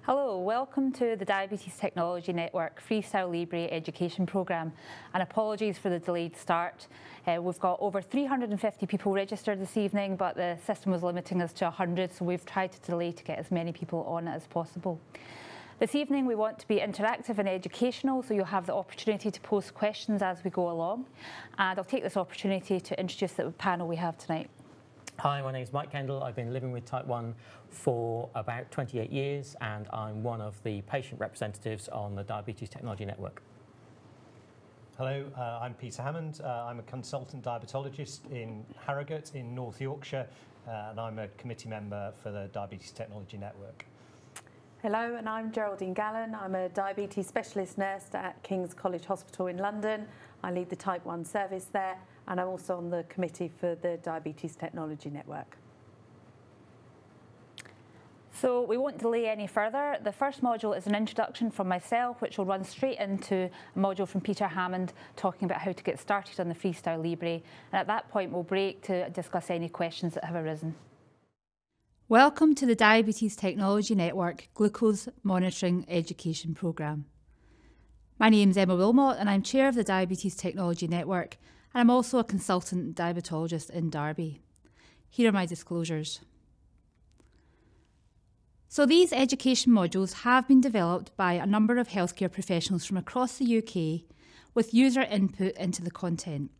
Hello, welcome to the Diabetes Technology Network FreeStyle Libre education programme, and apologies for the delayed start. We've got over 350 people registered this evening, but the system was limiting us to 100, so we've tried to delay to get as many people on as possible. This evening we want to be interactive and educational, so you'll have the opportunity to post questions as we go along, and I'll take this opportunity to introduce the panel we have tonight. Hi, my name is Kendall. I've been living with type 1 for about 28 years and I'm one of the patient representatives on the Diabetes Technology Network. Hello, I'm Peter Hammond. I'm a consultant diabetologist in Harrogate in North Yorkshire and I'm a committee member for the Diabetes Technology Network. Hello, and I'm Geraldine Gallen. I'm a diabetes specialist nurse at King's College Hospital in London. I lead the type 1 service there, and I'm also on the committee for the Diabetes Technology Network. So we won't delay any further. The first module is an introduction from myself, which will run straight into a module from Peter Hammond talking about how to get started on the FreeStyle Libre. And at that point, we'll break to discuss any questions that have arisen. Welcome to the Diabetes Technology Network Glucose Monitoring Education Programme. My name is Emma Wilmot and I'm chair of the Diabetes Technology Network, and I'm also a consultant diabetologist in Derby. Here are my disclosures. So these education modules have been developed by a number of healthcare professionals from across the UK with user input into the content.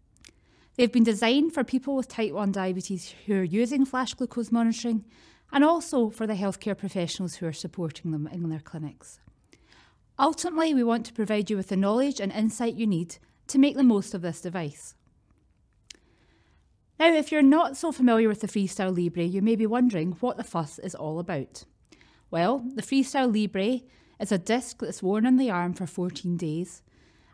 They've been designed for people with type 1 diabetes who are using flash glucose monitoring, and also for the healthcare professionals who are supporting them in their clinics. Ultimately, we want to provide you with the knowledge and insight you need to make the most of this device. Now, if you're not so familiar with the FreeStyle Libre, you may be wondering what the fuss is all about. Well, the FreeStyle Libre is a disc that's worn on the arm for 14 days,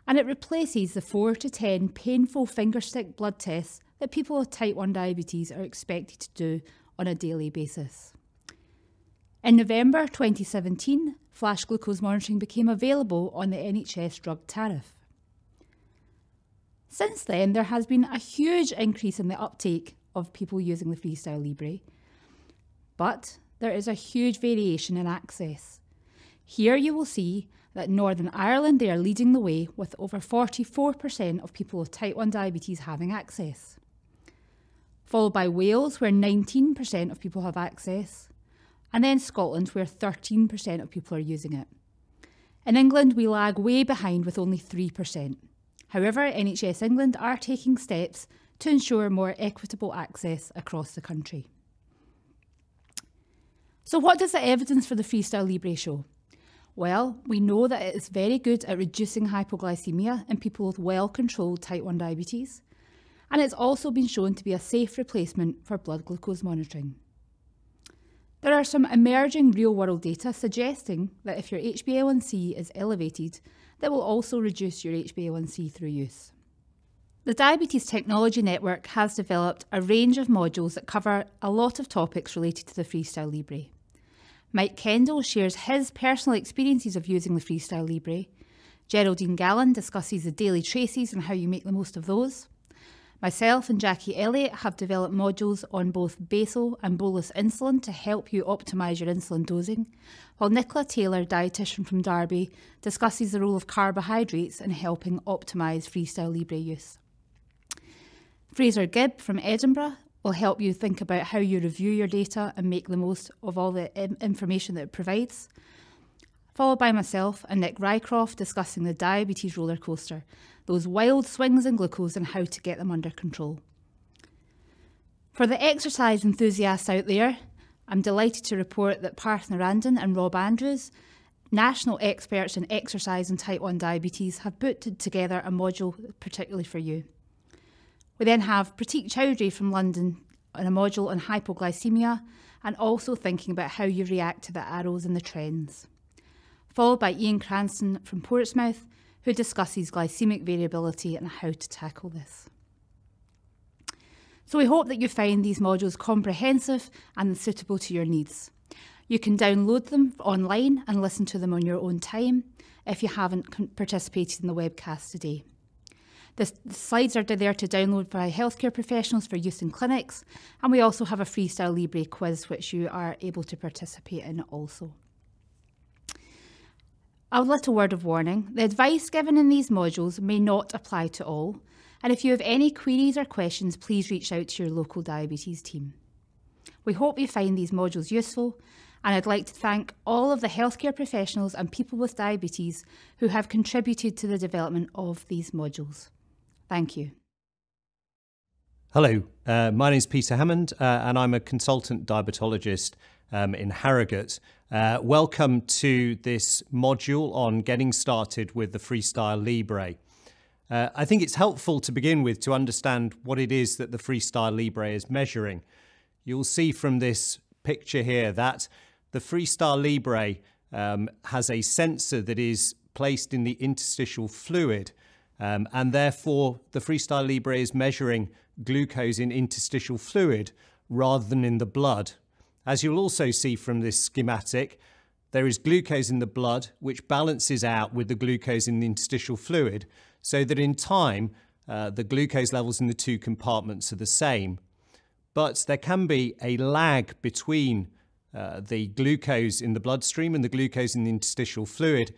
and it replaces the 4 to 10 painful fingerstick blood tests that people with type 1 diabetes are expected to do on a daily basis. In November 2017, flash glucose monitoring became available on the NHS drug tariff. Since then, there has been a huge increase in the uptake of people using the FreeStyle Libre, but there is a huge variation in access. Here you will see that in Northern Ireland they are leading the way with over 44% of people with type 1 diabetes having access, followed by Wales, where 19% of people have access, and then Scotland, where 13% of people are using it. In England, we lag way behind with only 3%. However, NHS England are taking steps to ensure more equitable access across the country. So what does the evidence for the FreeStyle Libre show? Well, we know that it is very good at reducing hypoglycemia in people with well-controlled type 1 diabetes, and it's also been shown to be a safe replacement for blood glucose monitoring. There are some emerging real-world data suggesting that if your HbA1c is elevated, that will also reduce your HbA1c through use. The Diabetes Technology Network has developed a range of modules that cover a lot of topics related to the FreeStyle Libre. Kendall shares his personal experiences of using the FreeStyle Libre. Geraldine Gallen discusses the daily traces and how you make the most of those. Myself and Jackie Elliott have developed modules on both basal and bolus insulin to help you optimise your insulin dosing, while Nicola Taylor, dietitian from Derby, discusses the role of carbohydrates in helping optimise FreeStyle Libre use. Fraser Gibb from Edinburgh will help you think about how you review your data and make the most of all the information that it provides, followed by myself and Nick Rycroft discussing the diabetes roller coaster, those wild swings in glucose and how to get them under control. For the exercise enthusiasts out there, I'm delighted to report that Parth Narandan and Rob Andrews, national experts in exercise and type 1 diabetes, have put together a module particularly for you. We then have Pratik Chowdhury from London on a module on hypoglycemia and also thinking about how you react to the arrows and the trends, followed by Ian Cranston from Portsmouth, who discusses glycemic variability and how to tackle this. So we hope that you find these modules comprehensive and suitable to your needs. You can download them online and listen to them on your own time if you haven't participated in the webcast today. The slides are there to download by healthcare professionals for use in clinics, and we also have a FreeStyle Libre quiz which you are able to participate in also. A little word of warning, the advice given in these modules may not apply to all, and if you have any queries or questions, please reach out to your local diabetes team. We hope you find these modules useful, and I'd like to thank all of the healthcare professionals and people with diabetes who have contributed to the development of these modules. Thank you. Hello, my name is Peter Hammond and I'm a consultant diabetologist in Harrogate. Welcome to this module on getting started with the FreeStyle Libre. I think it's helpful to begin with to understand what it is that the FreeStyle Libre is measuring. You'll see from this picture here that the FreeStyle Libre has a sensor that is placed in the interstitial fluid, and therefore the FreeStyle Libre is measuring glucose in interstitial fluid rather than in the blood. As you'll also see from this schematic, there is glucose in the blood which balances out with the glucose in the interstitial fluid, so that in time the glucose levels in the two compartments are the same. But there can be a lag between the glucose in the bloodstream and the glucose in the interstitial fluid,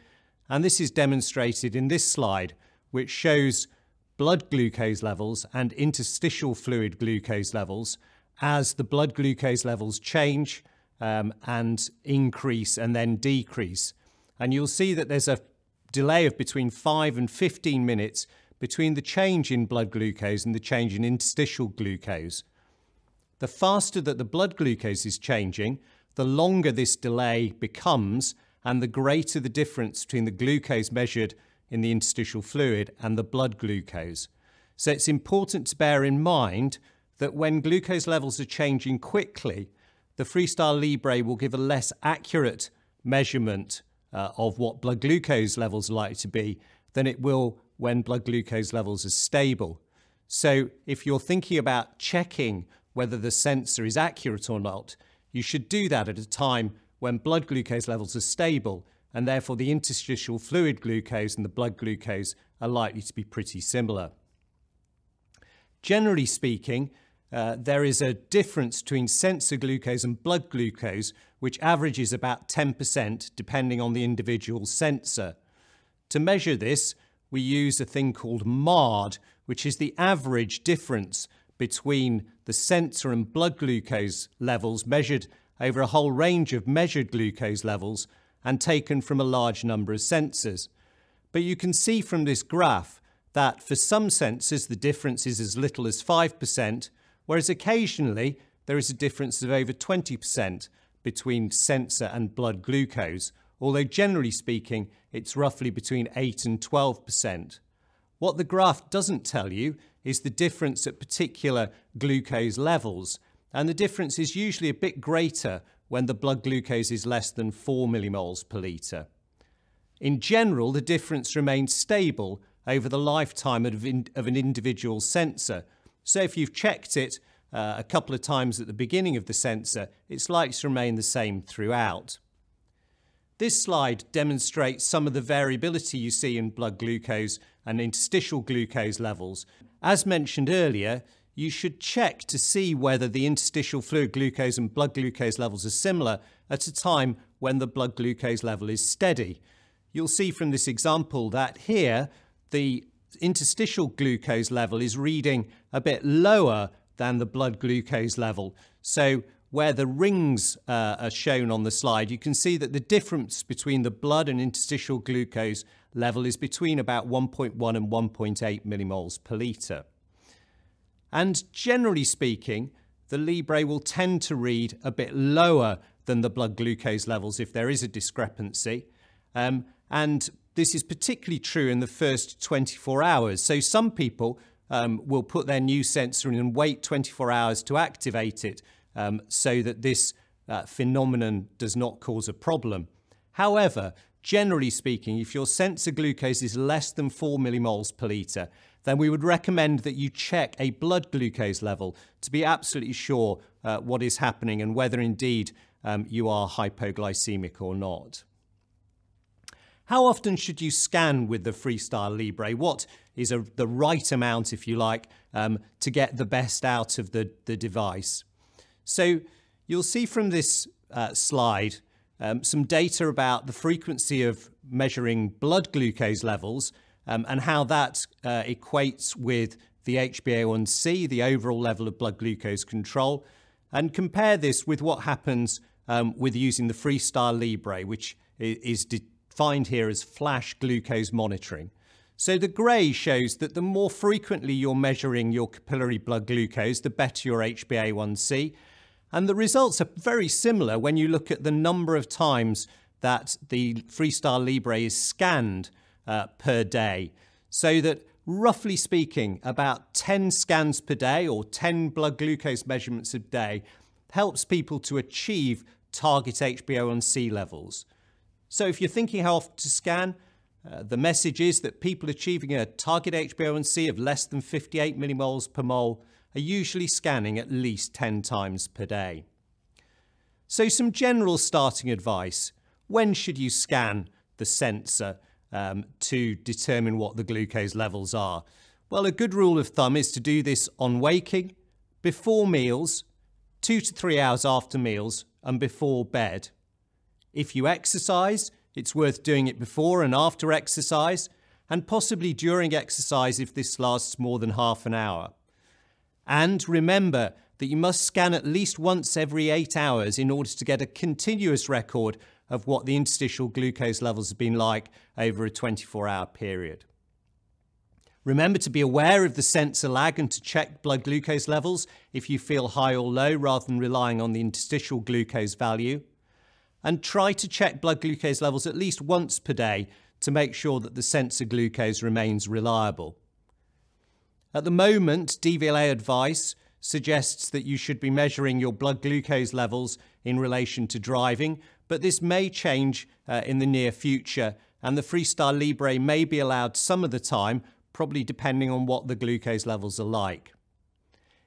and this is demonstrated in this slide, which shows blood glucose levels and interstitial fluid glucose levels as the blood glucose levels change and increase and then decrease. And you'll see that there's a delay of between 5 and 15 minutes between the change in blood glucose and the change in interstitial glucose. The faster that the blood glucose is changing, the longer this delay becomes and the greater the difference between the glucose measured in the interstitial fluid and the blood glucose. So it's important to bear in mind that when glucose levels are changing quickly, the FreeStyle Libre will give a less accurate measurement of what blood glucose levels are likely to be than it will when blood glucose levels are stable. So if you're thinking about checking whether the sensor is accurate or not, you should do that at a time when blood glucose levels are stable, and therefore the interstitial fluid glucose and the blood glucose are likely to be pretty similar. Generally speaking, there is a difference between sensor glucose and blood glucose, which averages about 10% depending on the individual sensor. To measure this, we use a thing called MARD, which is the average difference between the sensor and blood glucose levels measured over a whole range of measured glucose levels and taken from a large number of sensors. But you can see from this graph that for some sensors the difference is as little as 5%, whereas occasionally there is a difference of over 20% between sensor and blood glucose, although generally speaking it's roughly between 8 and 12%. What the graph doesn't tell you is the difference at particular glucose levels, and the difference is usually a bit greater when the blood glucose is less than 4 millimoles per litre. In general, the difference remains stable over the lifetime of an individual sensor. So if you've checked it a couple of times at the beginning of the sensor, it's likely to remain the same throughout. This slide demonstrates some of the variability you see in blood glucose and interstitial glucose levels. As mentioned earlier, you should check to see whether the interstitial fluid glucose and blood glucose levels are similar at a time when the blood glucose level is steady. You'll see from this example that here the interstitial glucose level is reading a bit lower than the blood glucose level. So where the rings are shown on the slide, you can see that the difference between the blood and interstitial glucose level is between about 1.1 and 1.8 millimoles per litre. And generally speaking, the Libre will tend to read a bit lower than the blood glucose levels if there is a discrepancy. And this is particularly true in the first 24 hours. So some people will put their new sensor in and wait 24 hours to activate it so that this phenomenon does not cause a problem. However, generally speaking, if your sensor glucose is less than 4 millimoles per litre, then we would recommend that you check a blood glucose level to be absolutely sure what is happening and whether indeed you are hypoglycemic or not. How often should you scan with the FreeStyle Libre? What is the right amount, if you like, to get the best out of the device? So you'll see from this slide some data about the frequency of measuring blood glucose levels and how that equates with the HbA1c, the overall level of blood glucose control, and compare this with what happens with using the FreeStyle Libre, which is defined here as flash glucose monitoring. So the grey shows that the more frequently you're measuring your capillary blood glucose, the better your HbA1c. And the results are very similar when you look at the number of times that the FreeStyle Libre is scanned per day. So that, roughly speaking, about 10 scans per day or 10 blood glucose measurements a day helps people to achieve target HbA1c levels. So if you're thinking how often to scan, the message is that people achieving a target HbA1c of less than 58 millimoles per mole are usually scanning at least 10 times per day. So some general starting advice. When should you scan the sensor to determine what the glucose levels are? Well, a good rule of thumb is to do this on waking, before meals, 2 to 3 hours after meals, and before bed. If you exercise, it's worth doing it before and after exercise, and possibly during exercise if this lasts more than half an hour. And remember that you must scan at least once every 8 hours in order to get a continuous record of what the interstitial glucose levels have been like over a 24-hour period. Remember to be aware of the sensor lag and to check blood glucose levels if you feel high or low rather than relying on the interstitial glucose value. And try to check blood glucose levels at least once per day to make sure that the sensor glucose remains reliable. At the moment, DVLA advice suggests that you should be measuring your blood glucose levels in relation to driving, but this may change in the near future, and the FreeStyle Libre may be allowed some of the time, probably depending on what the glucose levels are like.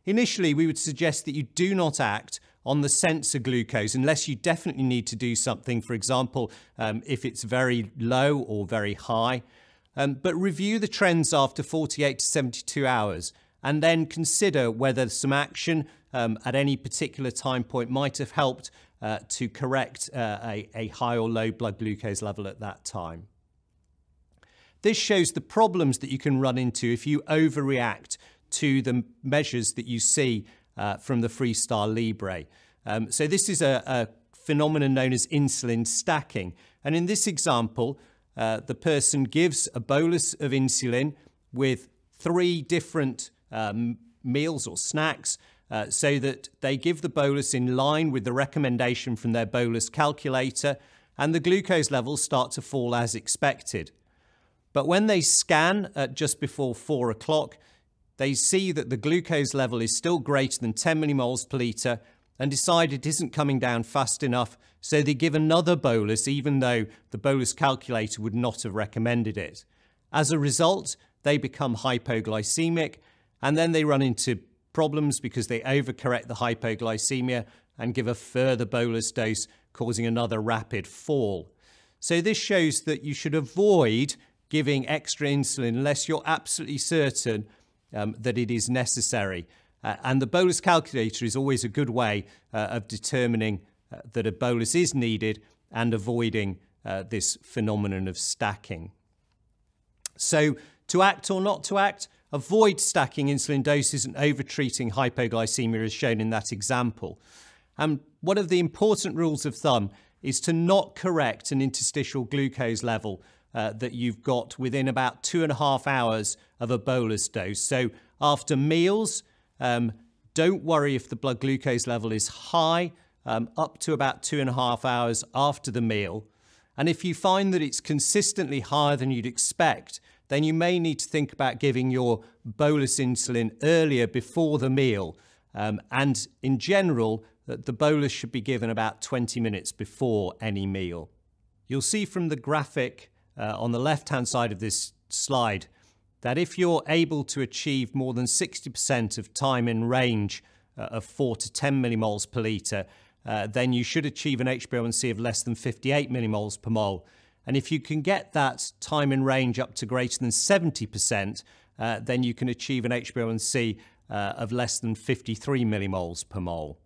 Initially, we would suggest that you do not act on the sensor glucose unless you definitely need to do something, for example, if it's very low or very high. But review the trends after 48 to 72 hours and then consider whether some action at any particular time point might have helped to correct a high or low blood glucose level at that time. This shows the problems that you can run into if you overreact to the measures that you see from the FreeStyle Libre. So this is a phenomenon known as insulin stacking. And in this example, the person gives a bolus of insulin with 3 different meals or snacks so that they give the bolus in line with the recommendation from their bolus calculator, and the glucose levels start to fall as expected. But when they scan at just before 4 o'clock, they see that the glucose level is still greater than 10 millimoles per litre and decide it isn't coming down fast enough, so they give another bolus even though the bolus calculator would not have recommended it. As a result, they become hypoglycemic, and then they run into problems because they overcorrect the hypoglycemia and give a further bolus dose, causing another rapid fall. So this shows that you should avoid giving extra insulin unless you're absolutely certain that it is necessary. And the bolus calculator is always a good way of determining that a bolus is needed and avoiding this phenomenon of stacking. So to act or not to act, avoid stacking insulin doses and over-treating hypoglycemia as shown in that example. And one of the important rules of thumb is to not correct an interstitial glucose level that you've got within about 2.5 hours of a bolus dose. So after meals, don't worry if the blood glucose level is high up to about 2.5 hours after the meal. And if you find that it's consistently higher than you'd expect, then you may need to think about giving your bolus insulin earlier before the meal. And in general, the bolus should be given about 20 minutes before any meal. You'll see from the graphic on the left-hand side of this slide that if you're able to achieve more than 60% of time in range of 4 to 10 millimoles per litre, then you should achieve an HbA1c of less than 58 millimoles per mole. And if you can get that time in range up to greater than 70%, then you can achieve an HbA1c of less than 53 millimoles per mole.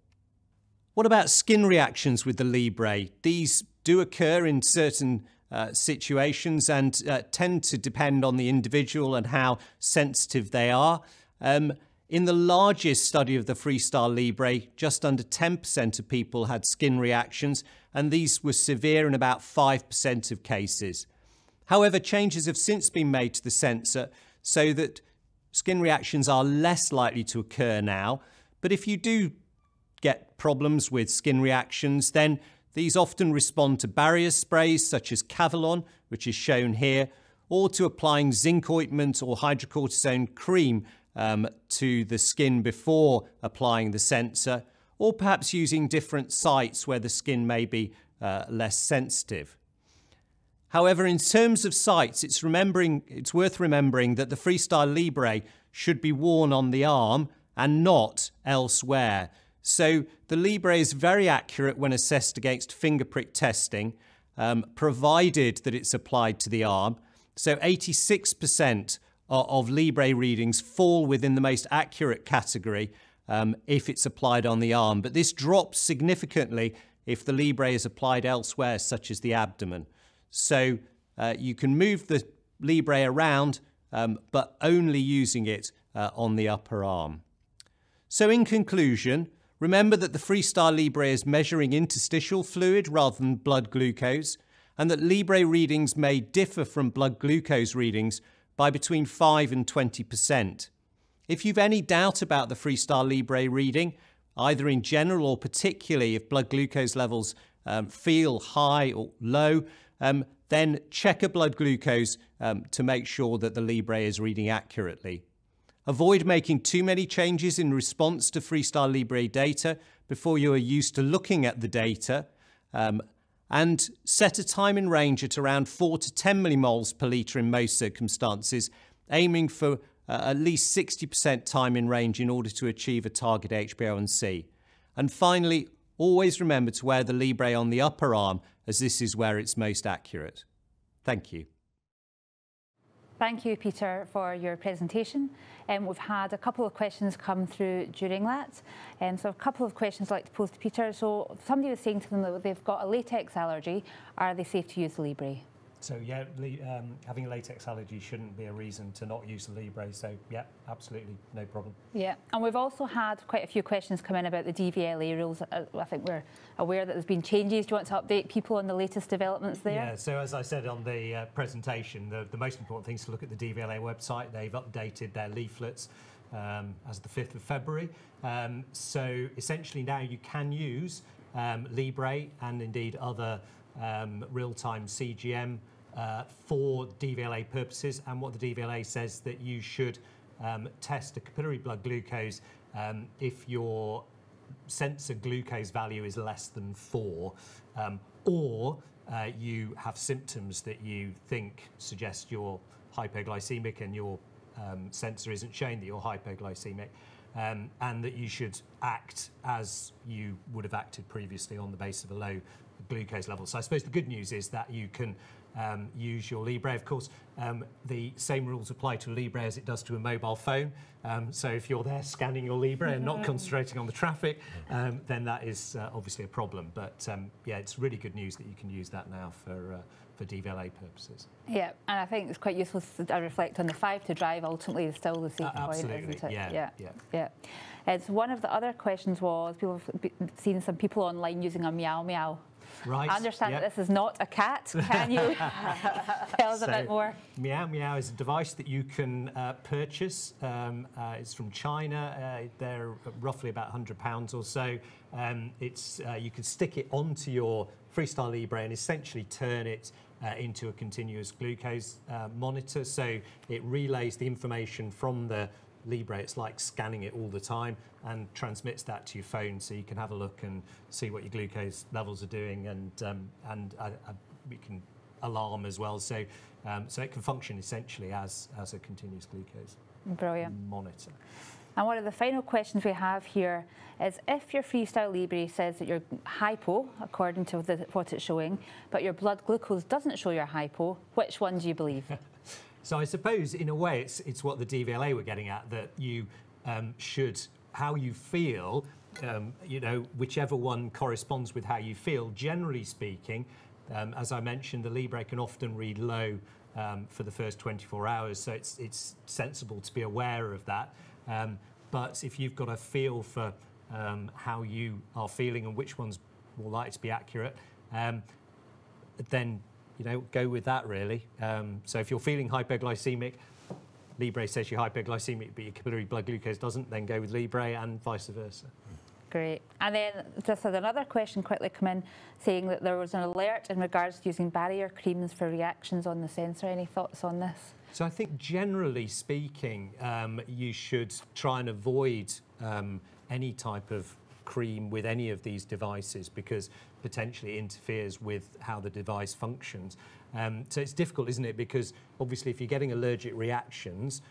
What about skin reactions with the Libre? These do occur in certain situations and tend to depend on the individual and how sensitive they are. In the largest study of the FreeStyle Libre, just under 10% of people had skin reactions, and these were severe in about 5% of cases. However, changes have since been made to the sensor so that skin reactions are less likely to occur now. But if you do get problems with skin reactions, then these often respond to barrier sprays such as Cavalon, which is shown here, or to applying zinc ointment or hydrocortisone cream to the skin before applying the sensor, or perhaps using different sites where the skin may be less sensitive. However, in terms of sites, it's worth remembering that the FreeStyle Libre should be worn on the arm and not elsewhere. So the Libre is very accurate when assessed against finger prick testing, provided that it's applied to the arm. So 86% of Libre readings fall within the most accurate category if it's applied on the arm. But this drops significantly if the Libre is applied elsewhere, such as the abdomen. So you can move the Libre around, but only using it on the upper arm. So in conclusion, remember that the FreeStyle Libre is measuring interstitial fluid rather than blood glucose, and that Libre readings may differ from blood glucose readings by between 5 and 20%. If you've any doubt about the FreeStyle Libre reading, either in general or particularly if blood glucose levels feel high or low, then check a blood glucose to make sure that the Libre is reading accurately. Avoid making too many changes in response to FreeStyle Libre data before you are used to looking at the data, and set a time in range at around 4 to 10 millimoles per litre in most circumstances, aiming for at least 60% time in range in order to achieve a target HbA1c. And finally, always remember to wear the Libre on the upper arm, as this is where it's most accurate. Thank you. Thank you, Peter, for your presentation. We've had a couple of questions come through during that. So a couple of questions I'd like to pose to Peter. So somebody was saying to them that they've got a latex allergy. Are they safe to use the Libre? So yeah, having a latex allergy shouldn't be a reason to not use the Libre. So yeah, absolutely, no problem. Yeah, and we've also had quite a few questions come in about the DVLA rules. I think we're aware that there's been changes. Do you want to update people on the latest developments there? Yeah, so as I said on the presentation, the most important thing is to look at the DVLA website. They've updated their leaflets as the 5th of February. So essentially now you can use Libre and indeed other real-time CGM for DVLA purposes, and what the DVLA says that you should test a capillary blood glucose if your sensor glucose value is less than 4, or you have symptoms that you think suggest you're hypoglycemic and your sensor isn't showing that you're hypoglycemic, and that you should act as you would have acted previously on the basis of a low glucose level. So I suppose the good news is that you can use your Libre. Of course, the same rules apply to a Libre as it does to a mobile phone. So if you're there scanning your Libre and not concentrating on the traffic, then that is obviously a problem. But yeah, it's really good news that you can use that now for DVLA purposes. Yeah, and I think it's quite useful to reflect on the 5 to drive. Ultimately, is still the same point, isn't it? Yeah. So one of the other questions was, people have seen some people online using a meow meow. Right. I understand that this is not a cat. Can you tell us a bit more? Meow Meow is a device that you can purchase. It's from China. They're roughly about £100 or so. You can stick it onto your FreeStyle Libre and essentially turn it into a continuous glucose monitor. So it relays the information from the Libre. It's like scanning it all the time and transmits that to your phone, so you can have a look and see what your glucose levels are doing, and we can alarm as well. So so it can function essentially as a continuous glucose monitor. And one of the final questions we have here is, if your FreeStyle Libre says that you're hypo, according to what it's showing, but your blood glucose doesn't show you're hypo, which one do you believe? So I suppose, in a way, it's what the DVLA were getting at, that you should, how you feel, you know, whichever one corresponds with how you feel. Generally speaking, As I mentioned, the Libre can often read low for the first 24 hours, so it's sensible to be aware of that. But if you've got a feel for how you are feeling and which one's more likely to be accurate, then go with that really. So if you're feeling hypoglycemic, Libre says you're hypoglycemic, but your capillary blood glucose doesn't, then go with Libre and vice versa. Great. And then just had another question quickly come in saying that there was an alert in regards to using barrier creams for reactions on the sensor. Any thoughts on this? So I think generally speaking, you should try and avoid any type of cream with any of these devices because potentially it interferes with how the device functions. So it's difficult, isn't it? Because obviously if you're getting allergic reactions,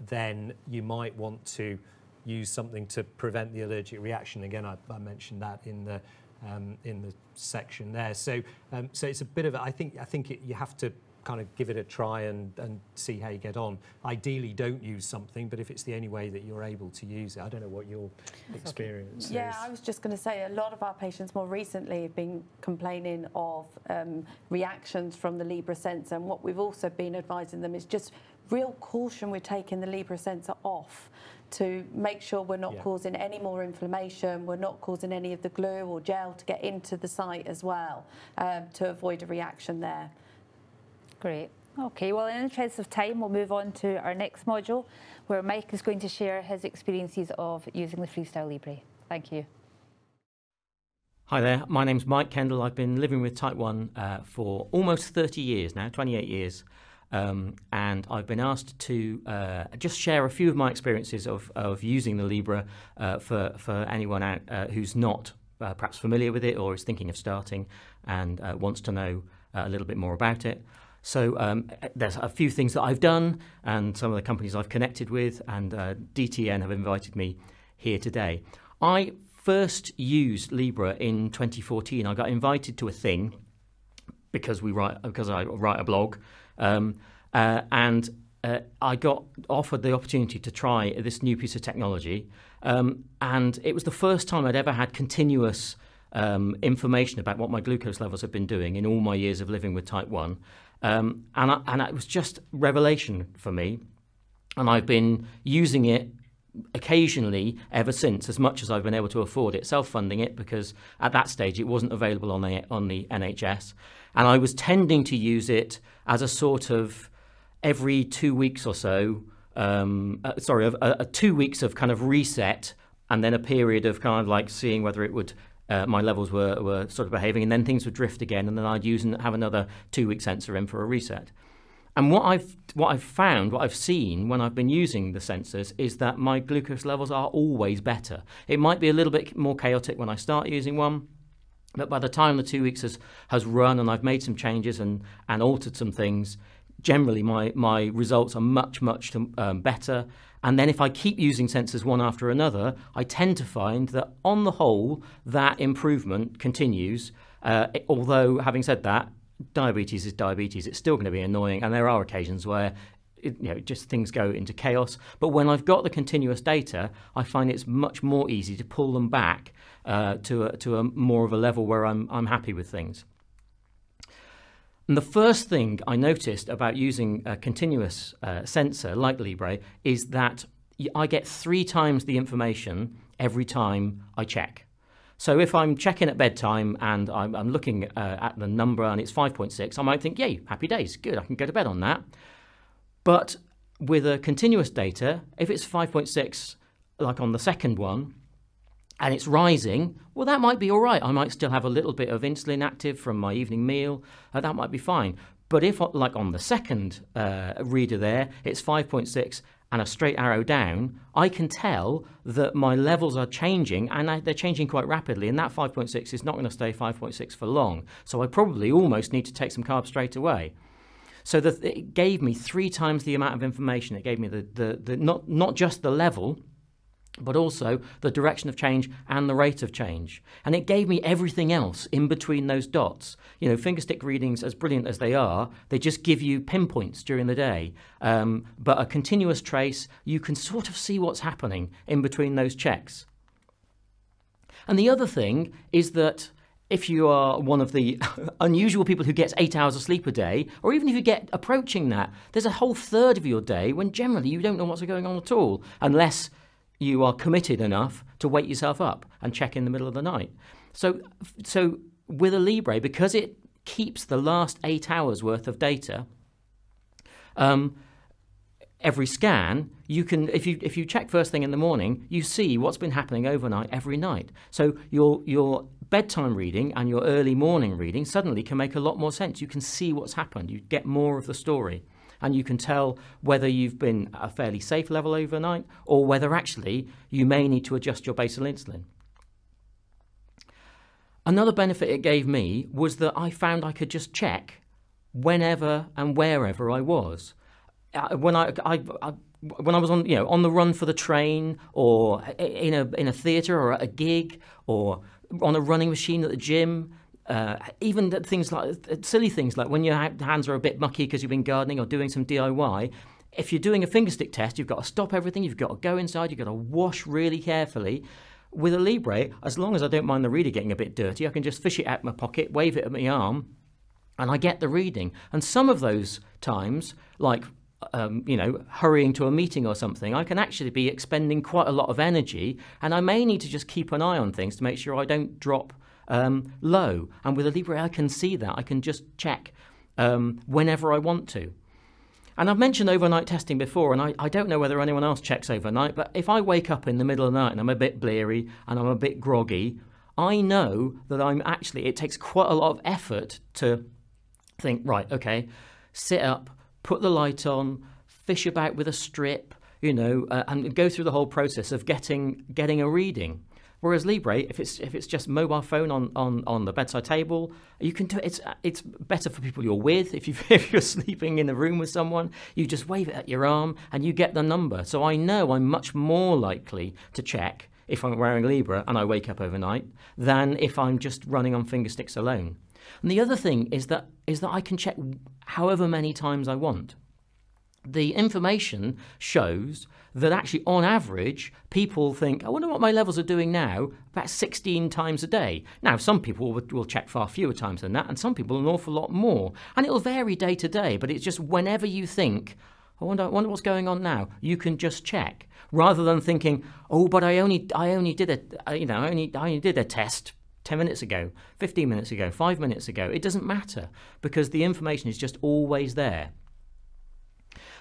then you might want to use something to prevent the allergic reaction. Again, I mentioned that in the section there. So it's a bit of I think you have to kind of give it a try and see how you get on. Ideally, don't use something, but if it's the only way that you're able to use it, I don't know what your experience is. Yeah, I was just going to say a lot of our patients more recently have been complaining of reactions from the Libre sensor, and what we've also been advising them is just real caution with taking the Libre sensor off to make sure we're not causing any more inflammation, we're not causing any of the glue or gel to get into the site as well, to avoid a reaction there. Great. Okay, well, in the interest of time, we'll move on to our next module, where Mike is going to share his experiences of using the FreeStyle Libre. Thank you. Hi there, my name's Mike Kendall. I've been living with type 1 for almost 30 years now, 28 years. And I've been asked to just share a few of my experiences of using the Libre for anyone out who's not perhaps familiar with it or is thinking of starting and wants to know a little bit more about it. So there's a few things that I've done and some of the companies I've connected with, and DTN have invited me here today. I first used Libre in 2014. I got invited to a thing because I write a blog. And I got offered the opportunity to try this new piece of technology, and it was the first time I'd ever had continuous information about what my glucose levels have been doing in all my years of living with type 1, and it was just revelation for me, and I've been using it occasionally ever since, as much as I've been able to afford it, self-funding it, because at that stage it wasn't available on the NHS, and I was tending to use it as a sort of every 2 weeks or so, 2 weeks of kind of reset, and then a period of kind of like seeing whether it would, my levels were sort of behaving, and then things would drift again, and then I'd use and have another 2 week sensor in for a reset. And what I've seen when I've been using the sensors is that my glucose levels are always better. It might be a little bit more chaotic when I start using one, but by the time the 2 weeks has run and I've made some changes and altered some things, generally my results are much better. And then if I keep using sensors one after another, I tend to find that on the whole, that improvement continues. Although, having said that, diabetes is diabetes. It's still going to be annoying, and there are occasions where just things go into chaos. But when I've got the continuous data, I find it's much more easy to pull them back to a more of a level where I'm happy with things. And the first thing I noticed about using a continuous sensor like Libre is that I get 3 times the information every time I check. So if I'm checking at bedtime and I'm looking at the number and it's 5.6, I might think, yay, happy days, good, I can go to bed on that. But with a continuous data, if it's 5.6, like on the second one, and it's rising, well, that might be all right. I might still have a little bit of insulin active from my evening meal. That might be fine. But if, like on the second reader there, it's 5.6 and a straight arrow down, I can tell that my levels are changing, and they're changing quite rapidly, and that 5.6 is not going to stay 5.6 for long. So I probably almost need to take some carbs straight away. So it gave me 3 times the amount of information. It gave me not just the level, but also the direction of change and the rate of change. And it gave me everything else in between those dots. Fingerstick readings, as brilliant as they are, they just give you pinpoints during the day. But a continuous trace, you can sort of see what's happening in between those checks. And the other thing is that if you are one of the unusual people who gets 8 hours of sleep a day, or even if you get approaching that, there's a whole third of your day when generally you don't know what's going on at all, unless you are committed enough to wake yourself up and check in the middle of the night. So with a Libre, because it keeps the last 8 hours worth of data, every scan, you can, if you check first thing in the morning, you see what's been happening overnight every night. So your bedtime reading and your early morning reading suddenly can make a lot more sense. You can see what's happened. You get more of the story. And you can tell whether you've been at a fairly safe level overnight or whether actually you may need to adjust your basal insulin. Another benefit it gave me was that I found I could just check whenever and wherever I was. When I was on the run for the train, or in a theatre, or at a gig, or on a running machine at the gym, even things like silly things like when your hands are a bit mucky because you've been gardening or doing some DIY. If you're doing a fingerstick test, you've got to stop everything. You've got to go inside. You've got to wash really carefully. With a Libre, as long as I don't mind the reader getting a bit dirty, I can just fish it out of my pocket, wave it at my arm, and I get the reading. And some of those times, like hurrying to a meeting or something, I can actually be expending quite a lot of energy, and I may need to just keep an eye on things to make sure I don't drop low. And with a Libre, I can see that. I can just check whenever I want to. And I've mentioned overnight testing before, and I don't know whether anyone else checks overnight, but if I wake up in the middle of the night and I'm a bit bleary and I'm a bit groggy, I know that it takes quite a lot of effort to think, right, okay, sit up, put the light on, fish about with a strip, and go through the whole process of getting a reading. Whereas Libre, if it's just mobile phone on the bedside table, you can do it. It's better for people you're with. If you're sleeping in a room with someone, you just wave it at your arm and you get the number. So I know I'm much more likely to check if I'm wearing Libre and I wake up overnight than if I'm just running on finger sticks alone. And the other thing is that I can check however many times I want. The information shows that actually, on average, people think, I wonder what my levels are doing now, about 16 times a day. Now, some people will check far fewer times than that, and some people an awful lot more. And it'll vary day to day, but it's just whenever you think, I wonder what's going on now, you can just check, rather than thinking, oh, but I only did a test 10 minutes ago, 15 minutes ago, 5 minutes ago. It doesn't matter, because the information is just always there.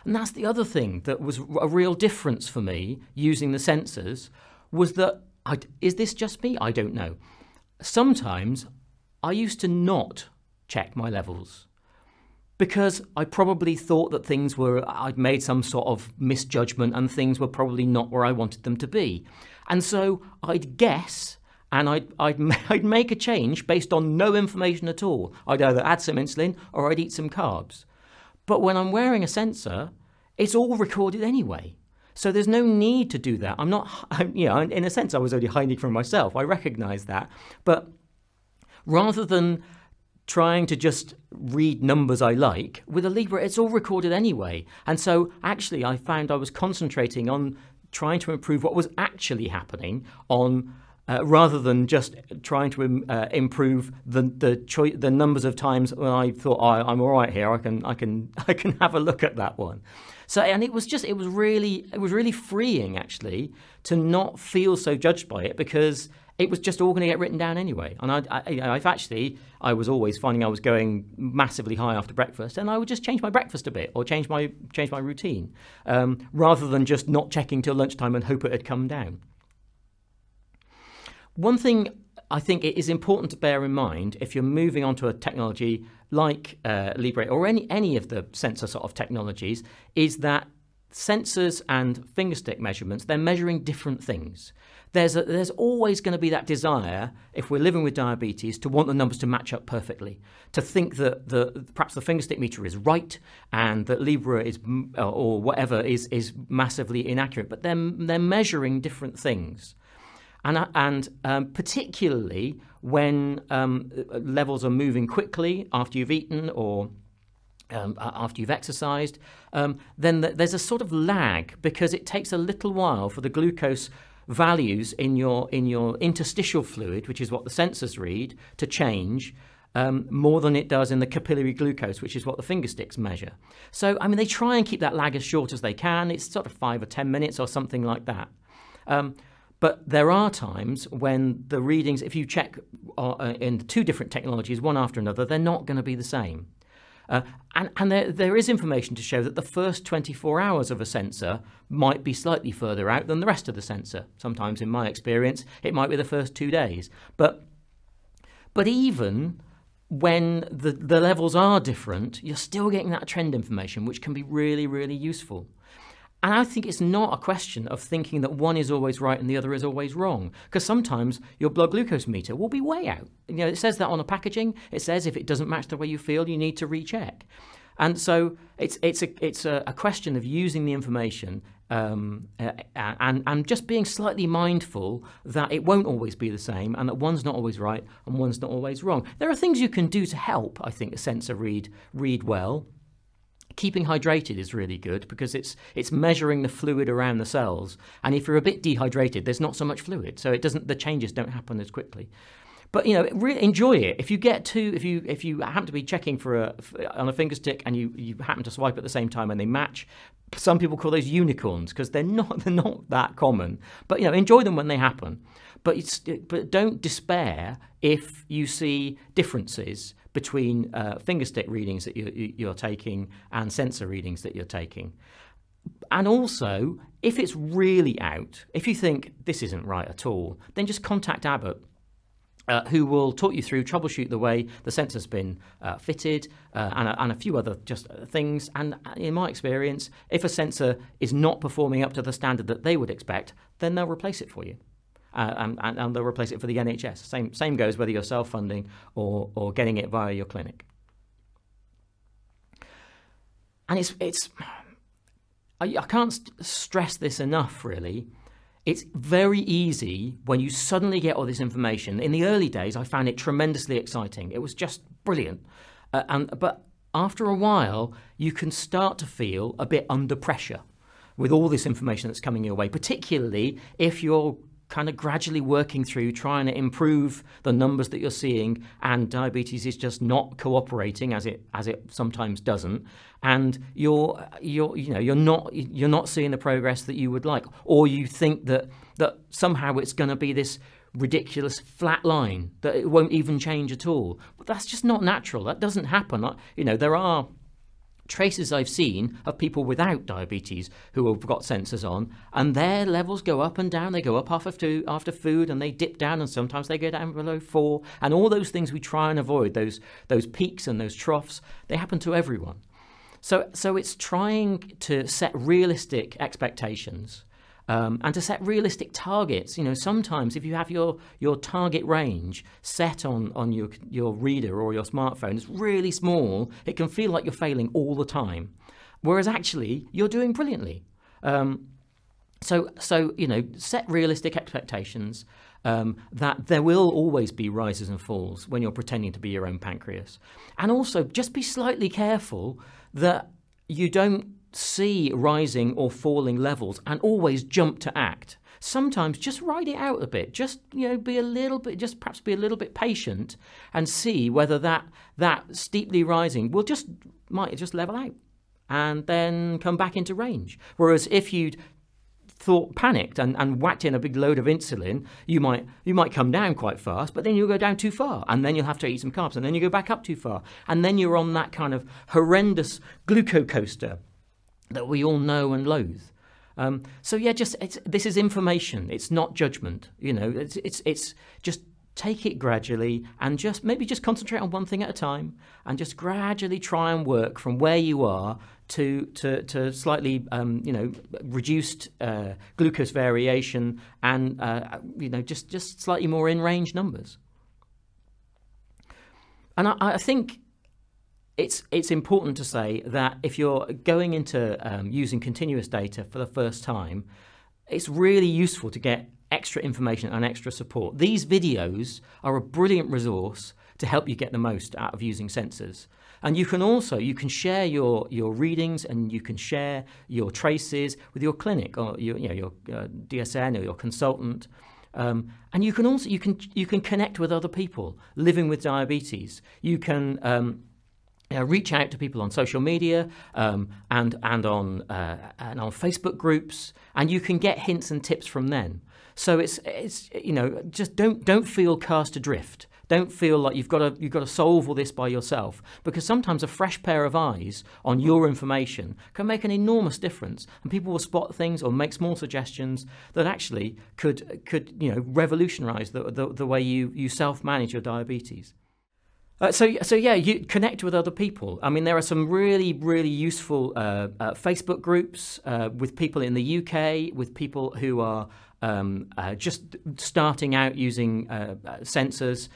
And that's the other thing that was a real difference for me using the sensors, was that, is this just me? I don't know. Sometimes I used to not check my levels because I probably thought that I'd made some sort of misjudgment and things were probably not where I wanted them to be. And so I'd guess, and I'd make a change based on no information at all. I'd either add some insulin or I'd eat some carbs. But when I'm wearing a sensor, it's all recorded anyway. So there's no need to do that. In a sense, I was only hiding from myself. I recognize that. But rather than trying to just read numbers I like, with a Libre, it's all recorded anyway. And so actually, I found I was concentrating on trying to improve what was actually happening rather than just trying to improve the numbers of times when I thought, I'm all right here. I can have a look at that one. So, and it was really freeing actually to not feel so judged by it, because it was just all going to get written down anyway. And I was always finding I was going massively high after breakfast, and I would just change my breakfast a bit or change my routine, rather than just not checking till lunchtime and hope it had come down. One thing I think it is important to bear in mind if you're moving on to a technology like Libre or any of the sensor sort of technologies is that sensors and fingerstick measurements, they're measuring different things. There's always going to be that desire, if we're living with diabetes, to want the numbers to match up perfectly, to think that perhaps the fingerstick meter is right and that Libre is, or whatever, is massively inaccurate. But they're measuring different things. And particularly when levels are moving quickly after you've eaten or after you've exercised, then there's a sort of lag, because it takes a little while for the glucose values in your interstitial fluid, which is what the sensors read, to change more than it does in the capillary glucose, which is what the finger sticks measure. So, I mean, they try and keep that lag as short as they can. It's sort of 5 or 10 minutes or something like that. But there are times when the readings, if you check in 2 different technologies, one after another, they're not going to be the same. And there is information to show that the first 24 hours of a sensor might be slightly further out than the rest of the sensor. Sometimes, in my experience, it might be the first 2 days. But even when the levels are different, you're still getting that trend information, which can be really, really useful. And I think it's not a question of thinking that one is always right and the other is always wrong, because sometimes your blood glucose meter will be way out. You know, it says that on the packaging. It says if it doesn't match the way you feel, you need to recheck. And so it's a question of using the information and just being slightly mindful that it won't always be the same, and that one's not always right and one's not always wrong. There are things you can do to help, I think, a sensor read well. Keeping hydrated is really good because it's measuring the fluid around the cells, and if you're a bit dehydrated, there's not so much fluid, so the changes don't happen as quickly. But you know, really enjoy it. If you happen to be checking on a finger stick and you happen to swipe at the same time and they match, some people call those unicorns because they're not that common. But you know, enjoy them when they happen. But don't despair if you see differences between finger stick readings that you're taking and sensor readings that you're taking. And also, if it's really out, if you think this isn't right at all, then just contact Abbott, who will talk you through, troubleshoot the way the sensor's been fitted and a few other just things. And in my experience, if a sensor is not performing up to the standard that they would expect, then they'll replace it for you. And they'll replace it for the NHS. Same goes whether you're self-funding or getting it via your clinic. And I can't stress this enough, really. It's very easy when you suddenly get all this information. In the early days, I found it tremendously exciting. It was just brilliant. But after a while, you can start to feel a bit under pressure with all this information that's coming your way, particularly if you're kind of gradually working through trying to improve the numbers that you're seeing, and diabetes is just not cooperating as it sometimes doesn't, and you're not seeing the progress that you would like, or you think that somehow it's going to be this ridiculous flat line that it won't even change at all. But that's just not natural. That doesn't happen. You know, there are traces I've seen of people without diabetes who have got sensors on, and their levels go up and down. They go up after food, and they dip down, and sometimes they go down below 4. And all those things we try and avoid, those peaks and those troughs, they happen to everyone. So it's trying to set realistic expectations and to set realistic targets. You know, sometimes if you have your target range set on your reader or your smartphone, it's really small, it can feel like you're failing all the time, whereas actually you're doing brilliantly. So you know, set realistic expectations that there will always be rises and falls when you're pretending to be your own pancreas. And also just be slightly careful that you don't see rising or falling levels and always jump to act. Sometimes just ride it out a bit. Just, you know, perhaps be a little bit patient and see whether that steeply rising might just level out and then come back into range. Whereas if you'd panicked and whacked in a big load of insulin, you might come down quite fast, but then you'll go down too far, and then you'll have to eat some carbs, and then you go back up too far, and then you're on that kind of horrendous glucocoaster that we all know and loathe. So yeah, this is information. It's not judgment. You know, it's just take it gradually and just concentrate on one thing at a time, and just gradually try and work from where you are to slightly reduced glucose variation and just slightly more in range numbers. And I think it's important to say that if you're going into using continuous data for the first time, it's really useful to get extra information and extra support. These videos are a brilliant resource to help you get the most out of using sensors. And you can share your readings, and you can share your traces with your clinic or your DSN or your consultant. And you can connect with other people living with diabetes. You can reach out to people on social media and on Facebook groups, and you can get hints and tips from them. So it's just don't feel cast adrift. Don't feel like you've got to solve all this by yourself, because sometimes a fresh pair of eyes on your information can make an enormous difference, and people will spot things or make small suggestions that actually could revolutionise the way you self-manage your diabetes. So yeah, you connect with other people. I mean, there are some really, really useful Facebook groups with people in the UK, with people who are just starting out using sensors.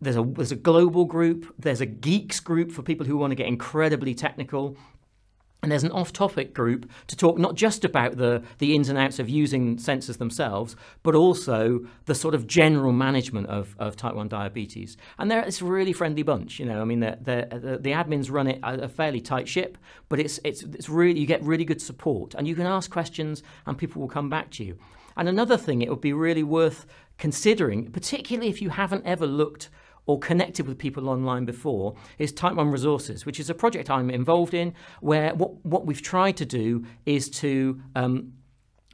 There's a global group. There's a geeks group for people who want to get incredibly technical. And there's an off-topic group to talk not just about the ins and outs of using sensors themselves, but also the sort of general management of type 1 diabetes. And it's a really friendly bunch. I mean, the admins run it a fairly tight ship, but it's really, you get really good support, and you can ask questions, and people will come back to you. And another thing it would be really worth considering, particularly if you haven't ever looked or connected with people online before, is Type 1 Resources, which is a project I'm involved in, where what we've tried to do is to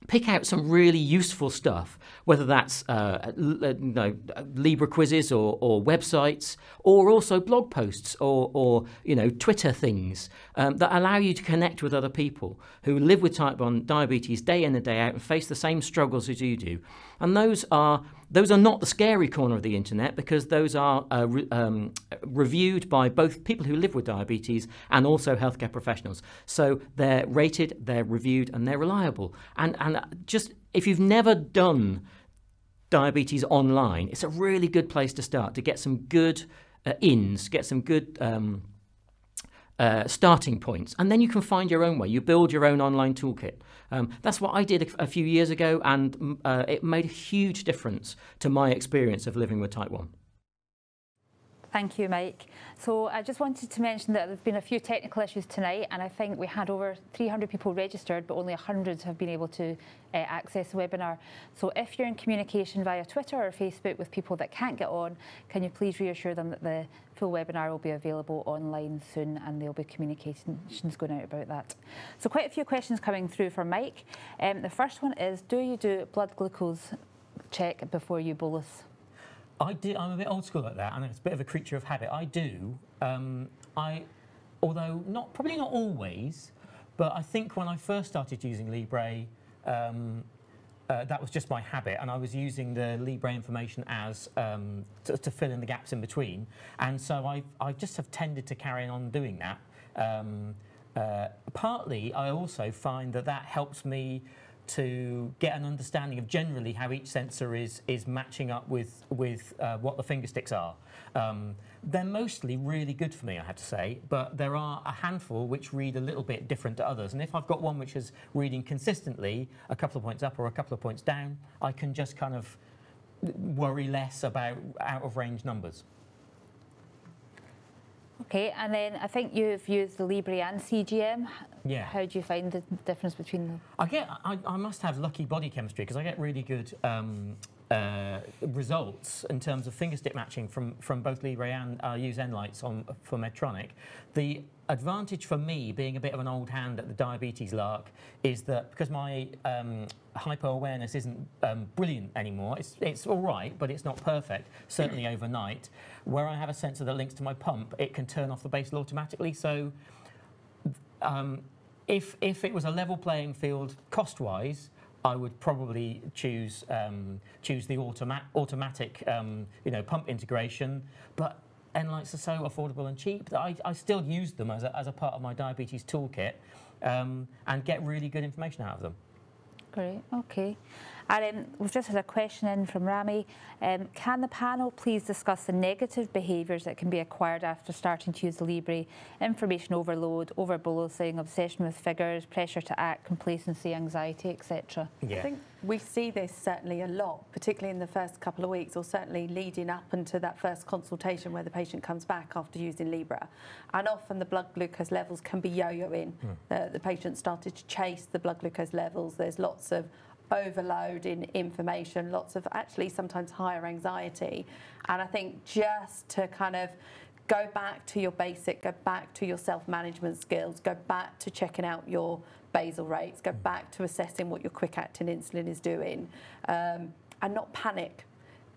pick out some really useful stuff, whether that's Libre quizzes or websites, or also blog posts or Twitter things that allow you to connect with other people who live with type 1 diabetes day in and day out and face the same struggles as you do. And those are not the scary corner of the internet, because those are reviewed by both people who live with diabetes and also healthcare professionals. So they're rated, they're reviewed, and they're reliable. And just if you've never done diabetes online, it's a really good place to start, to get some good get some good starting points, and then you can find your own way. You build your own online toolkit. That's what I did a few years ago, and it made a huge difference to my experience of living with type 1. Thank you, Mike. So I just wanted to mention that there have been a few technical issues tonight, and I think we had over 300 people registered, but only 100 have been able to access the webinar. So if you're in communication via Twitter or Facebook with people that can't get on, can you please reassure them that the full webinar will be available online soon, and there'll be communications going out about that. So quite a few questions coming through from Mike. The first one is, do you do blood glucose check before you bolus? I do. I'm a bit old school like that, and it's a bit of a creature of habit. I do. Although probably not always, but I think when I first started using Libre, that was just my habit, and I was using the Libre information as to fill in the gaps in between, and so I just have tended to carry on doing that. Partly, I also find that helps me to get an understanding of generally how each sensor is matching up with what the finger sticks are. They're mostly really good for me, I have to say, but there are a handful which read a little bit different to others. And if I've got one which is reading consistently a couple of points up or a couple of points down, I can just kind of worry less about out of range numbers. Okay, and then I think you've used the Libre and CGM. Yeah. How do you find the difference between them? I must have lucky body chemistry, because I get really good results in terms of finger stick matching from both Libre and use N-Lights for Medtronic. The advantage for me, being a bit of an old hand at the diabetes lark, is that because my hypo-awareness isn't brilliant anymore, it's all right, but it's not perfect, certainly overnight. Where I have a sensor that links to my pump, it can turn off the Basal automatically. So if it was a level playing field cost-wise, I would probably choose the automatic pump integration. But N-Lights are so affordable and cheap that I still use them as a part of my diabetes toolkit and get really good information out of them. Great, okay. And we've just had a question in from Rami. Can the panel please discuss the negative behaviours that can be acquired after starting to use the Libre? Information overload, overbolusing, obsession with figures, pressure to act, complacency, anxiety, etc. Yeah. I think we see this certainly a lot, particularly in the first couple of weeks, or certainly leading up into that first consultation where the patient comes back after using Libre. And often the blood glucose levels can be yo-yoing. The patient started to chase the blood glucose levels. There's lots of overload in information, lots of actually sometimes higher anxiety. And I think just to kind of go back to your basic, go back to your self-management skills, go back to checking out your basal rates, go back to assessing what your quick-acting insulin is doing, and not panic.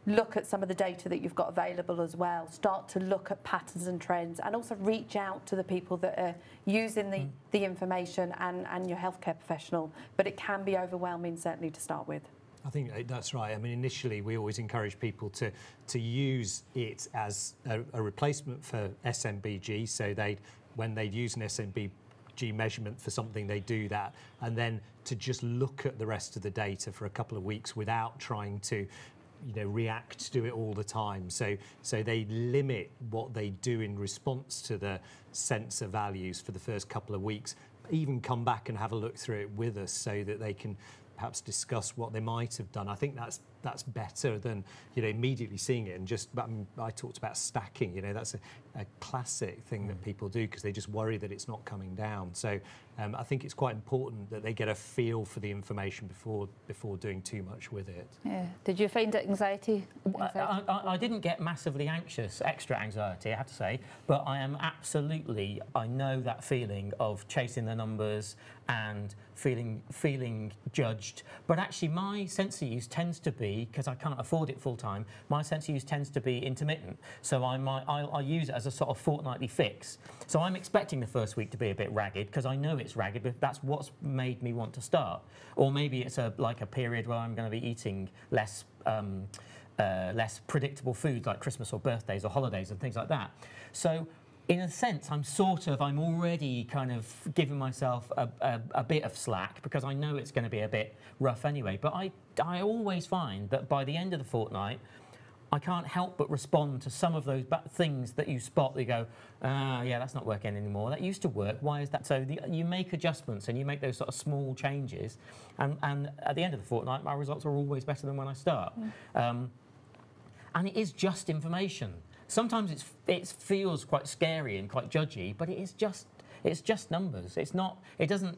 Look at some of the data that you've got available as well. Start to look at patterns and trends, and also reach out to the people that are using the information and your healthcare professional. But it can be overwhelming, certainly, to start with. I think that's right. I mean, initially, we always encourage people to use it as a replacement for SMBG. So when they use an SMBG measurement for something, they do that, and then to just look at the rest of the data for a couple of weeks without trying to react to it all the time. So they limit what they do in response to the sensor values for the first couple of weeks, even come back and have a look through it with us so that they can perhaps discuss what they might have done. I think that's better than immediately seeing it and just. I talked about stacking. That's a classic thing that people do because they just worry that it's not coming down. So I think it's quite important that they get a feel for the information before doing too much with it. Yeah. Did you find it anxiety? I didn't get massively anxious, extra anxiety, I have to say, but I am absolutely. I know that feeling of chasing the numbers and feeling judged. But actually, my sensor use tends to be, because I can't afford it full time, my sensor use tends to be intermittent. So I use it as a sort of fortnightly fix. So I'm expecting the first week to be a bit ragged because I know it's ragged, but that's what's made me want to start. Or maybe it's like a period where I'm going to be eating less predictable foods like Christmas or birthdays or holidays and things like that. So in a sense, I'm already kind of giving myself a bit of slack because I know it's going to be a bit rough anyway. But I always find that by the end of the fortnight, I can't help but respond to some of those things that you spot. That you go, yeah, that's not working anymore. That used to work. Why is that? So you make adjustments and you make those sort of small changes. And at the end of the fortnight, my results are always better than when I start. And it is just information. Sometimes it feels quite scary and quite judgy, but it's just numbers. It doesn't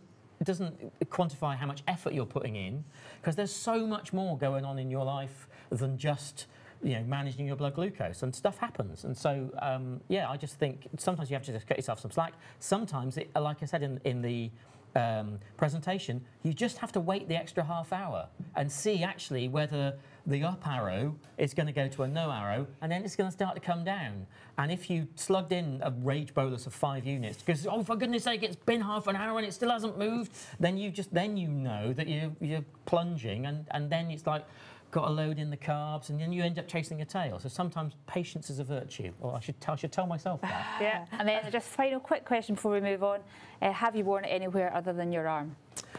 quantify how much effort you're putting in, because there's so much more going on in your life than just managing your blood glucose, and stuff happens. And so I just think sometimes you have to just cut yourself some slack. Sometimes, like I said in the presentation, you just have to wait the extra half hour and see actually whether the up arrow is going to go to a no arrow, and then it's going to start to come down. And if you slugged in a rage bolus of 5 units, because oh for goodness sake, it's been half an hour and it still hasn't moved, then you know that you're plunging, and then it's like got to load in the carbs, and then you end up chasing a tail. So sometimes patience is a virtue, or I should tell myself that. Yeah, and then just final quick question before we move on. Have you worn it anywhere other than your arm?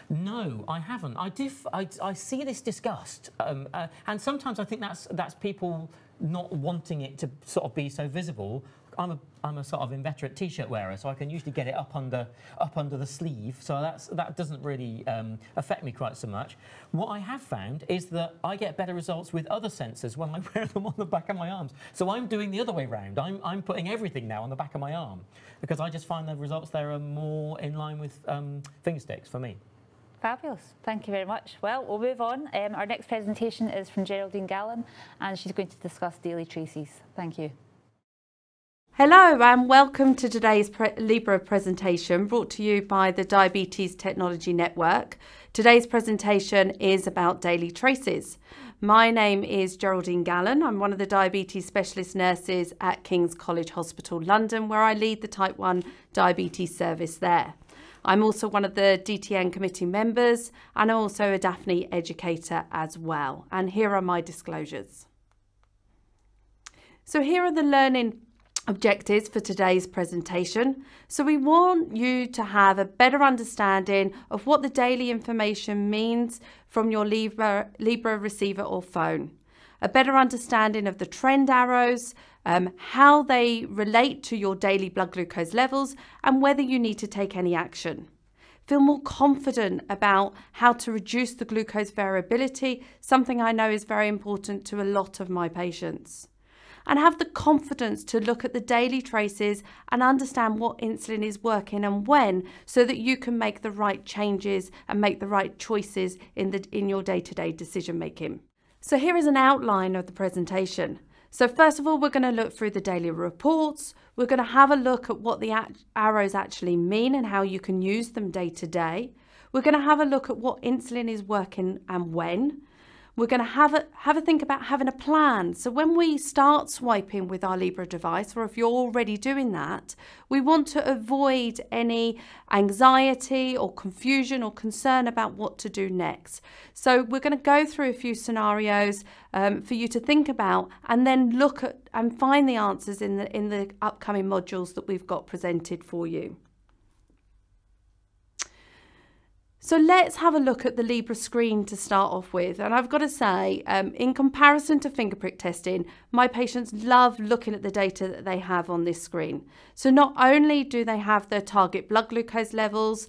No, I haven't. I see this discussed, and sometimes I think that's people not wanting it to sort of be so visible. I'm a sort of inveterate T-shirt wearer, so I can usually get it up under the sleeve. So that doesn't really affect me quite so much. What I have found is that I get better results with other sensors when I wear them on the back of my arms. So I'm doing the other way round. I'm putting everything now on the back of my arm because I just find the results there are more in line with finger sticks for me. Fabulous. Thank you very much. Well, we'll move on. Our next presentation is from Geraldine Gallen, and she's going to discuss daily traces. Thank you. Hello and welcome to today's Libre presentation brought to you by the Diabetes Technology Network. Today's presentation is about daily traces. My name is Geraldine Gallen. I'm one of the diabetes specialist nurses at King's College Hospital, London, where I lead the Type 1 diabetes service there. I'm also one of the DTN committee members, and I'm also a Daphne educator as well. And here are my disclosures. So here are the learning objectives for today's presentation. So we want you to have a better understanding of what the daily information means from your Libre receiver or phone, a better understanding of the trend arrows, how they relate to your daily blood glucose levels, and whether you need to take any action. Feel more confident about how to reduce the glucose variability, something I know is very important to a lot of my patients. And have the confidence to look at the daily traces and understand what insulin is working and when, so that you can make the right changes and make the right choices in your day-to-day decision making. So here is an outline of the presentation. So first of all, we're going to look through the daily reports. We're going to have a look at what the arrows actually mean and how you can use them day to day. We're going to have a look at what insulin is working and when. We're going to have a think about having a plan. So when we start swiping with our Libre device, or if you're already doing that, we want to avoid any anxiety or confusion or concern about what to do next. So we're going to go through a few scenarios for you to think about, and then look at and find the answers in the upcoming modules that we've got presented for you. So let's have a look at the Libre screen to start off with. And I've got to say, in comparison to finger prick testing, my patients love looking at the data that they have on this screen. So not only do they have their target blood glucose levels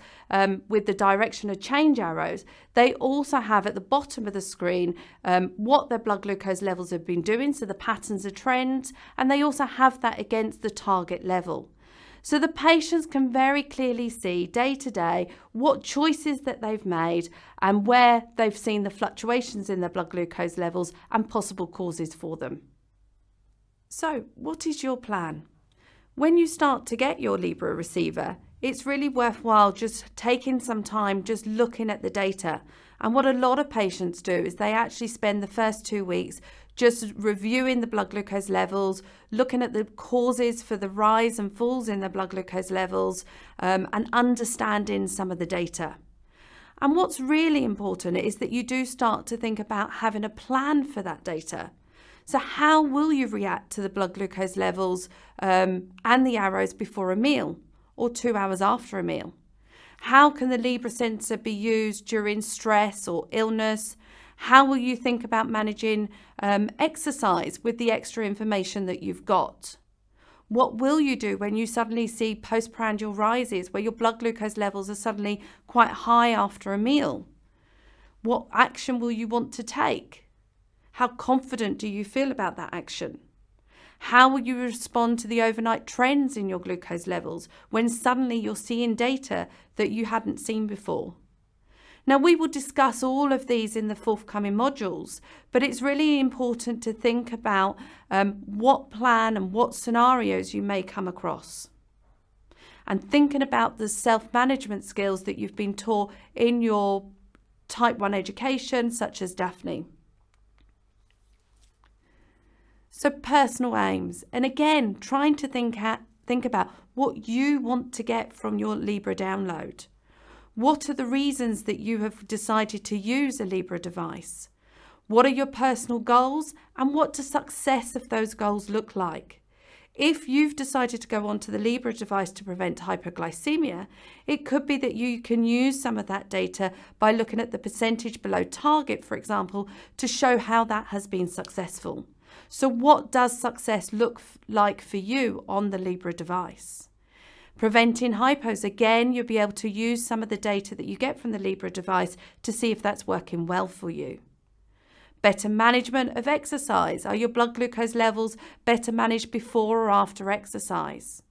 with the direction of change arrows, they also have at the bottom of the screen what their blood glucose levels have been doing, so the patterns of trends, and they also have that against the target level. So the patients can very clearly see day to day what choices that they've made and where they've seen the fluctuations in their blood glucose levels and possible causes for them. So what is your plan? When you start to get your Libre receiver, it's really worthwhile just taking some time just looking at the data. And what a lot of patients do is they actually spend the first 2 weeks just reviewing the blood glucose levels, looking at the causes for the rise and falls in the blood glucose levels, and understanding some of the data. And what's really important is that you do start to think about having a plan for that data. So how will you react to the blood glucose levels and the arrows before a meal or 2 hours after a meal? How can the Libre sensor be used during stress or illness? How will you think about managing exercise with the extra information that you've got? What will you do when you suddenly see postprandial rises, where your blood glucose levels are suddenly quite high after a meal? What action will you want to take? How confident do you feel about that action? How will you respond to the overnight trends in your glucose levels when suddenly you're seeing data that you hadn't seen before? Now, we will discuss all of these in the forthcoming modules, but it's really important to think about what plan and what scenarios you may come across. And thinking about the self-management skills that you've been taught in your Type 1 education, such as Daphne. So personal aims, and again, trying to think about what you want to get from your Libre download. What are the reasons that you have decided to use a Libre device? What are your personal goals, and what does success of those goals look like? If you've decided to go onto the Libre device to prevent hypoglycemia, it could be that you can use some of that data by looking at the percentage below target, for example, to show how that has been successful. So what does success look like for you on the Libre device? Preventing hypos, again, you'll be able to use some of the data that you get from the Libre device to see if that's working well for you. Better management of exercise. Are your blood glucose levels better managed before or after exercise?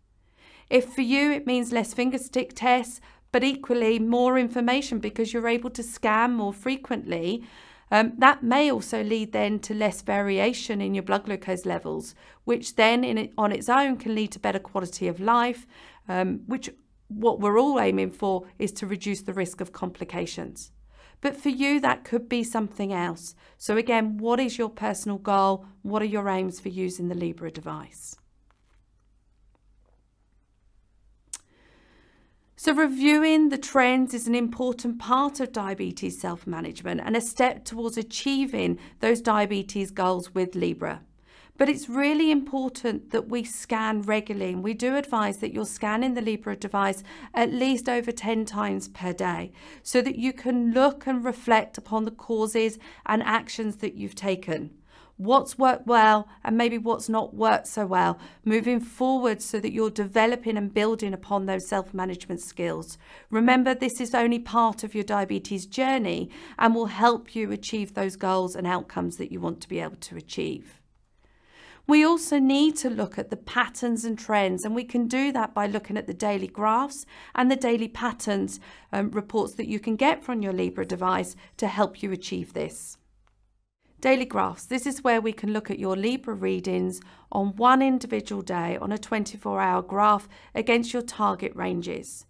If for you it means less finger stick tests, but equally more information because you're able to scan more frequently, that may also lead then to less variation in your blood glucose levels, which then on its own can lead to better quality of life, which what we're all aiming for is to reduce the risk of complications. But for you, that could be something else. So again, what is your personal goal? What are your aims for using the Libre device? So reviewing the trends is an important part of diabetes self-management and a step towards achieving those diabetes goals with Libre. But it's really important that we scan regularly. And we do advise that you're scanning the Libre device at least over 10 times per day so that you can look and reflect upon the causes and actions that you've taken. What's worked well and maybe what's not worked so well moving forward so that you're developing and building upon those self-management skills. Remember, this is only part of your diabetes journey and will help you achieve those goals and outcomes that you want to be able to achieve. We also need to look at the patterns and trends, and we can do that by looking at the daily graphs and the daily patterns reports that you can get from your Libre device to help you achieve this. Daily graphs. This is where we can look at your Libre readings on one individual day on a 24-hour graph against your target ranges.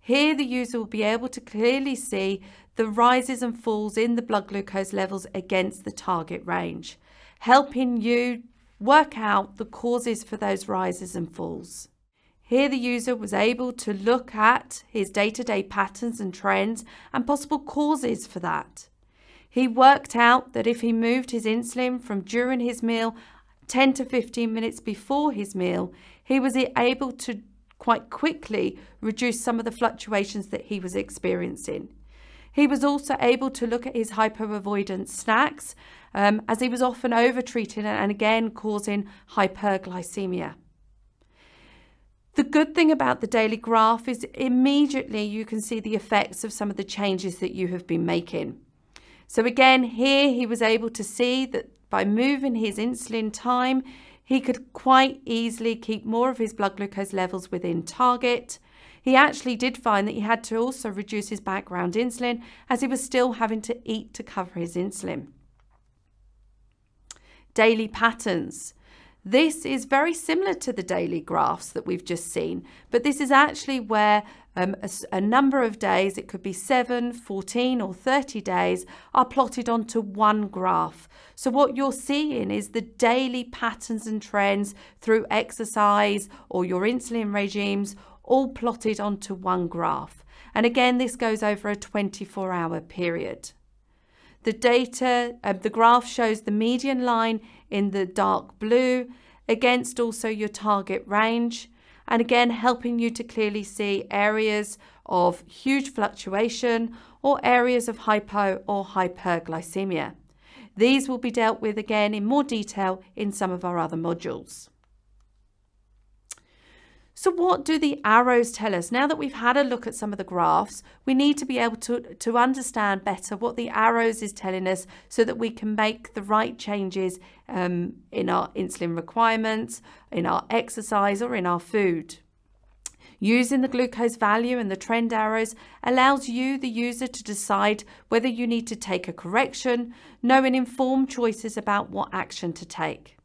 Here the user will be able to clearly see the rises and falls in the blood glucose levels against the target range, helping you work out the causes for those rises and falls. Here the user was able to look at his day-to-day patterns and trends and possible causes for that. He worked out that if he moved his insulin from during his meal 10 to 15 minutes before his meal, he was able to quite quickly reduce some of the fluctuations that he was experiencing. He was also able to look at his hypo-avoidant snacks as he was often over-treating and again causing hyperglycemia. The good thing about the daily graph is immediately you can see the effects of some of the changes that you have been making. So again, here he was able to see that by moving his insulin time, he could quite easily keep more of his blood glucose levels within target. He actually did find that he had to also reduce his background insulin as he was still having to eat to cover his insulin. Daily patterns. This is very similar to the daily graphs that we've just seen, but this is actually where a number of days, it could be 7, 14 or 30 days, are plotted onto one graph. So what you're seeing is the daily patterns and trends through exercise or your insulin regimes all plotted onto one graph. And again, this goes over a 24-hour period. The data, the graph shows the median line in the dark blue against also your target range. And again, helping you to clearly see areas of huge fluctuation or areas of hypo or hyperglycemia. These will be dealt with again in more detail in some of our other modules. So what do the arrows tell us? Now that we've had a look at some of the graphs, we need to be able to understand better what the arrows is telling us so that we can make the right changes in our insulin requirements, in our exercise or in our food. Using the glucose value and the trend arrows allows you, the user, to decide whether you need to take a correction, knowing informed choices about what action to take.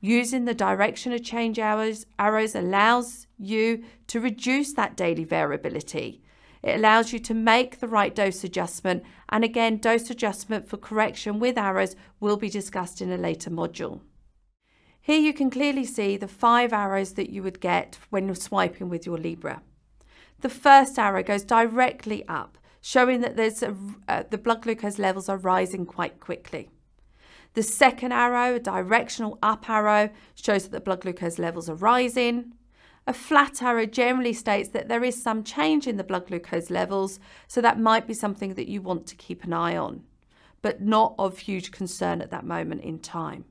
Using the direction of change arrows allows you to reduce that daily variability. It allows you to make the right dose adjustment, and again, dose adjustment for correction with arrows will be discussed in a later module. Here you can clearly see the 5 arrows that you would get when you're swiping with your Libre. The first arrow goes directly up, showing that the blood glucose levels are rising quite quickly. The second arrow, a directional up arrow, shows that the blood glucose levels are rising. A flat arrow generally states that there is some change in the blood glucose levels, so that might be something that you want to keep an eye on, but not of huge concern at that moment in time.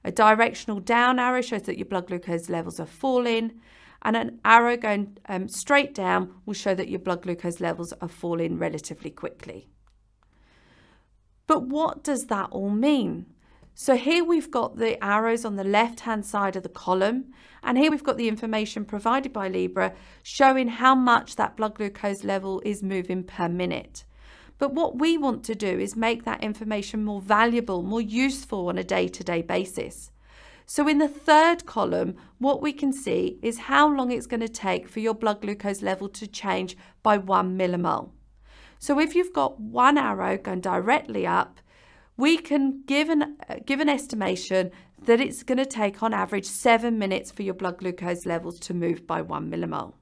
A directional down arrow shows that your blood glucose levels are falling, and an arrow going straight down will show that your blood glucose levels are falling relatively quickly. But what does that all mean? So here we've got the arrows on the left-hand side of the column, and here we've got the information provided by Libre showing how much that blood glucose level is moving per minute. But what we want to do is make that information more valuable, more useful on a day-to-day basis. So in the third column, what we can see is how long it's going to take for your blood glucose level to change by 1 millimole. So if you've got one arrow going directly up, we can give an estimation that it's going to take on average 7 minutes for your blood glucose levels to move by 1 millimole.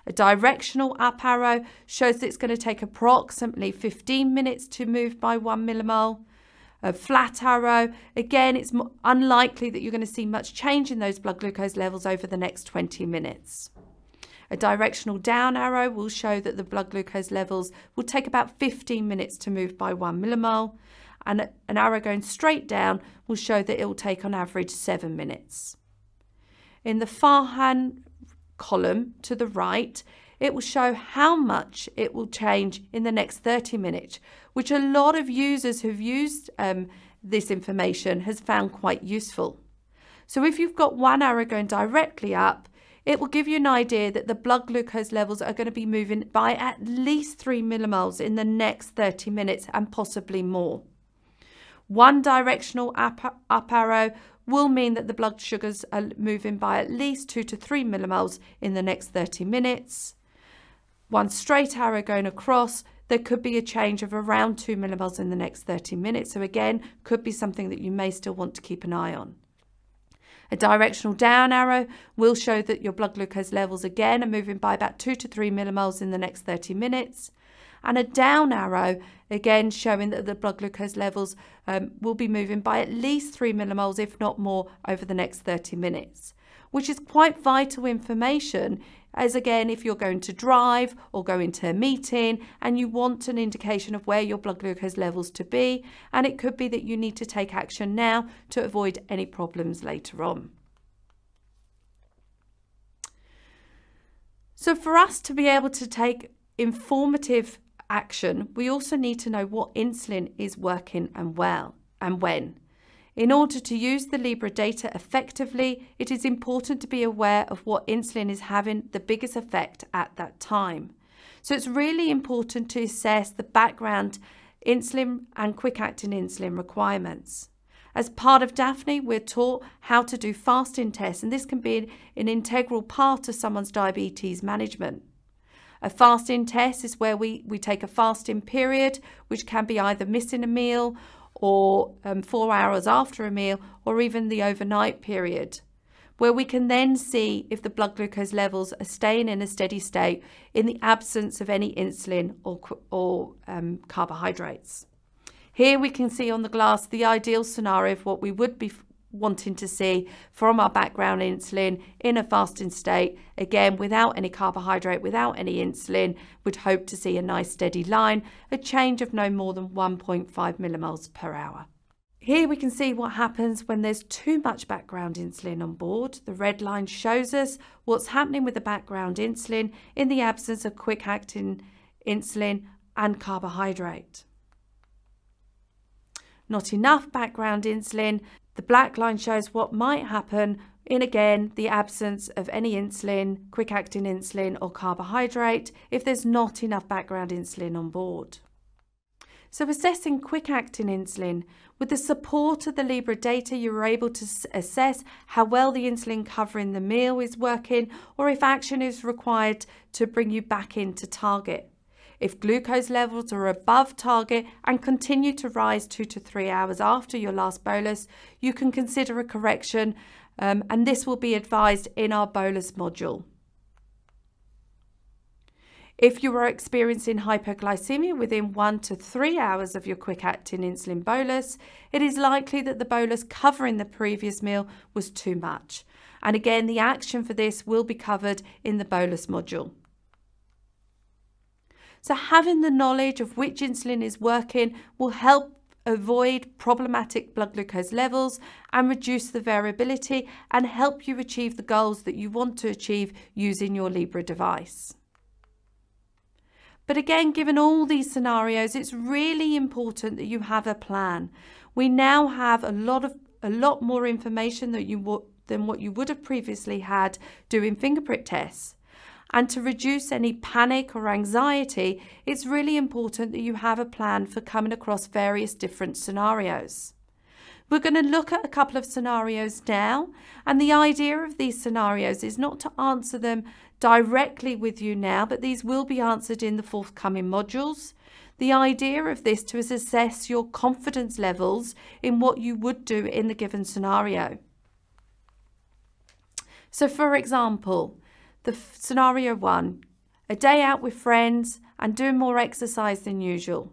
A directional up arrow shows that it's going to take approximately 15 minutes to move by 1 millimole. A flat arrow, again, it's unlikely that you're going to see much change in those blood glucose levels over the next 20 minutes. A directional down arrow will show that the blood glucose levels will take about 15 minutes to move by 1 millimole, and an arrow going straight down will show that it will take on average 7 minutes. In the far hand column to the right, it will show how much it will change in the next 30 minutes, which a lot of users who've used this information has found quite useful. So if you've got one arrow going directly up, it will give you an idea that the blood glucose levels are going to be moving by at least 3 millimoles in the next 30 minutes and possibly more. One directional up arrow will mean that the blood sugars are moving by at least 2 to 3 millimoles in the next 30 minutes. One straight arrow going across, there could be a change of around 2 millimoles in the next 30 minutes. So again, could be something that you may still want to keep an eye on. A directional down arrow will show that your blood glucose levels again are moving by about 2 to 3 millimoles in the next 30 minutes. And a down arrow, again showing that the blood glucose levels will be moving by at least 3 millimoles, if not more, over the next 30 minutes, which is quite vital information, as again, if you're going to drive or go into a meeting and you want an indication of where your blood glucose levels to be, and it could be that you need to take action now to avoid any problems later on. So for us to be able to take informative action, we also need to know what insulin is working and well and when. In order to use the Libre data effectively, it is important to be aware of what insulin is having the biggest effect at that time. So it's really important to assess the background insulin and quick-acting insulin requirements. As part of Daphne, we're taught how to do fasting tests, and this can be an integral part of someone's diabetes management. A fasting test is where we take a fasting period, which can be either missing a meal or 4 hours after a meal, or even the overnight period, where we can then see if the blood glucose levels are staying in a steady state in the absence of any insulin or carbohydrates. Here we can see on the glass the ideal scenario of what we would be wanting to see from our background insulin in a fasting state, again without any carbohydrate, without any insulin. We'd hope to see a nice steady line, a change of no more than 1.5 millimoles per hour. Here we can see what happens when there's too much background insulin on board. The red line shows us what's happening with the background insulin in the absence of quick-acting insulin and carbohydrate. Not enough background insulin. The black line shows what might happen in, again, the absence of any insulin, quick-acting insulin or carbohydrate if there's not enough background insulin on board. So assessing quick-acting insulin, with the support of the Libre data, you were able to assess how well the insulin covering the meal is working, or if action is required to bring you back into target. If glucose levels are above target and continue to rise 2 to 3 hours after your last bolus, you can consider a correction, and this will be advised in our bolus module. If you are experiencing hypoglycemia within 1 to 3 hours of your quick-acting insulin bolus, it is likely that the bolus covering the previous meal was too much. And again, the action for this will be covered in the bolus module. So having the knowledge of which insulin is working will help avoid problematic blood glucose levels and reduce the variability and help you achieve the goals that you want to achieve using your Libre device. But again, given all these scenarios, it's really important that you have a plan. We now have a lot more information than what you would have previously had doing finger prick tests. And to reduce any panic or anxiety, it's really important that you have a plan for coming across various different scenarios. We're going to look at a couple of scenarios now, and the idea of these scenarios is not to answer them directly with you now, but these will be answered in the forthcoming modules. The idea of this is to assess your confidence levels in what you would do in the given scenario. So for example, the scenario 1, a day out with friends and doing more exercise than usual.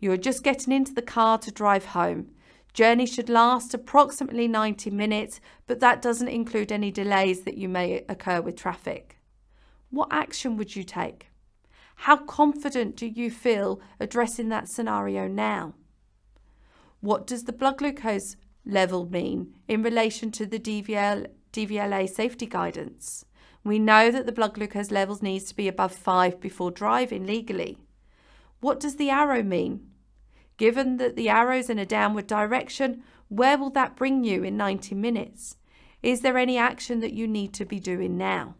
You are just getting into the car to drive home. Journey should last approximately 90 minutes, but that doesn't include any delays that you may occur with traffic. What action would you take? How confident do you feel addressing that scenario now? What does the blood glucose level mean in relation to the DVLA safety guidance? We know that the blood glucose levels needs to be above 5 before driving legally. What does the arrow mean? Given that the arrow's in a downward direction, where will that bring you in 90 minutes? Is there any action that you need to be doing now?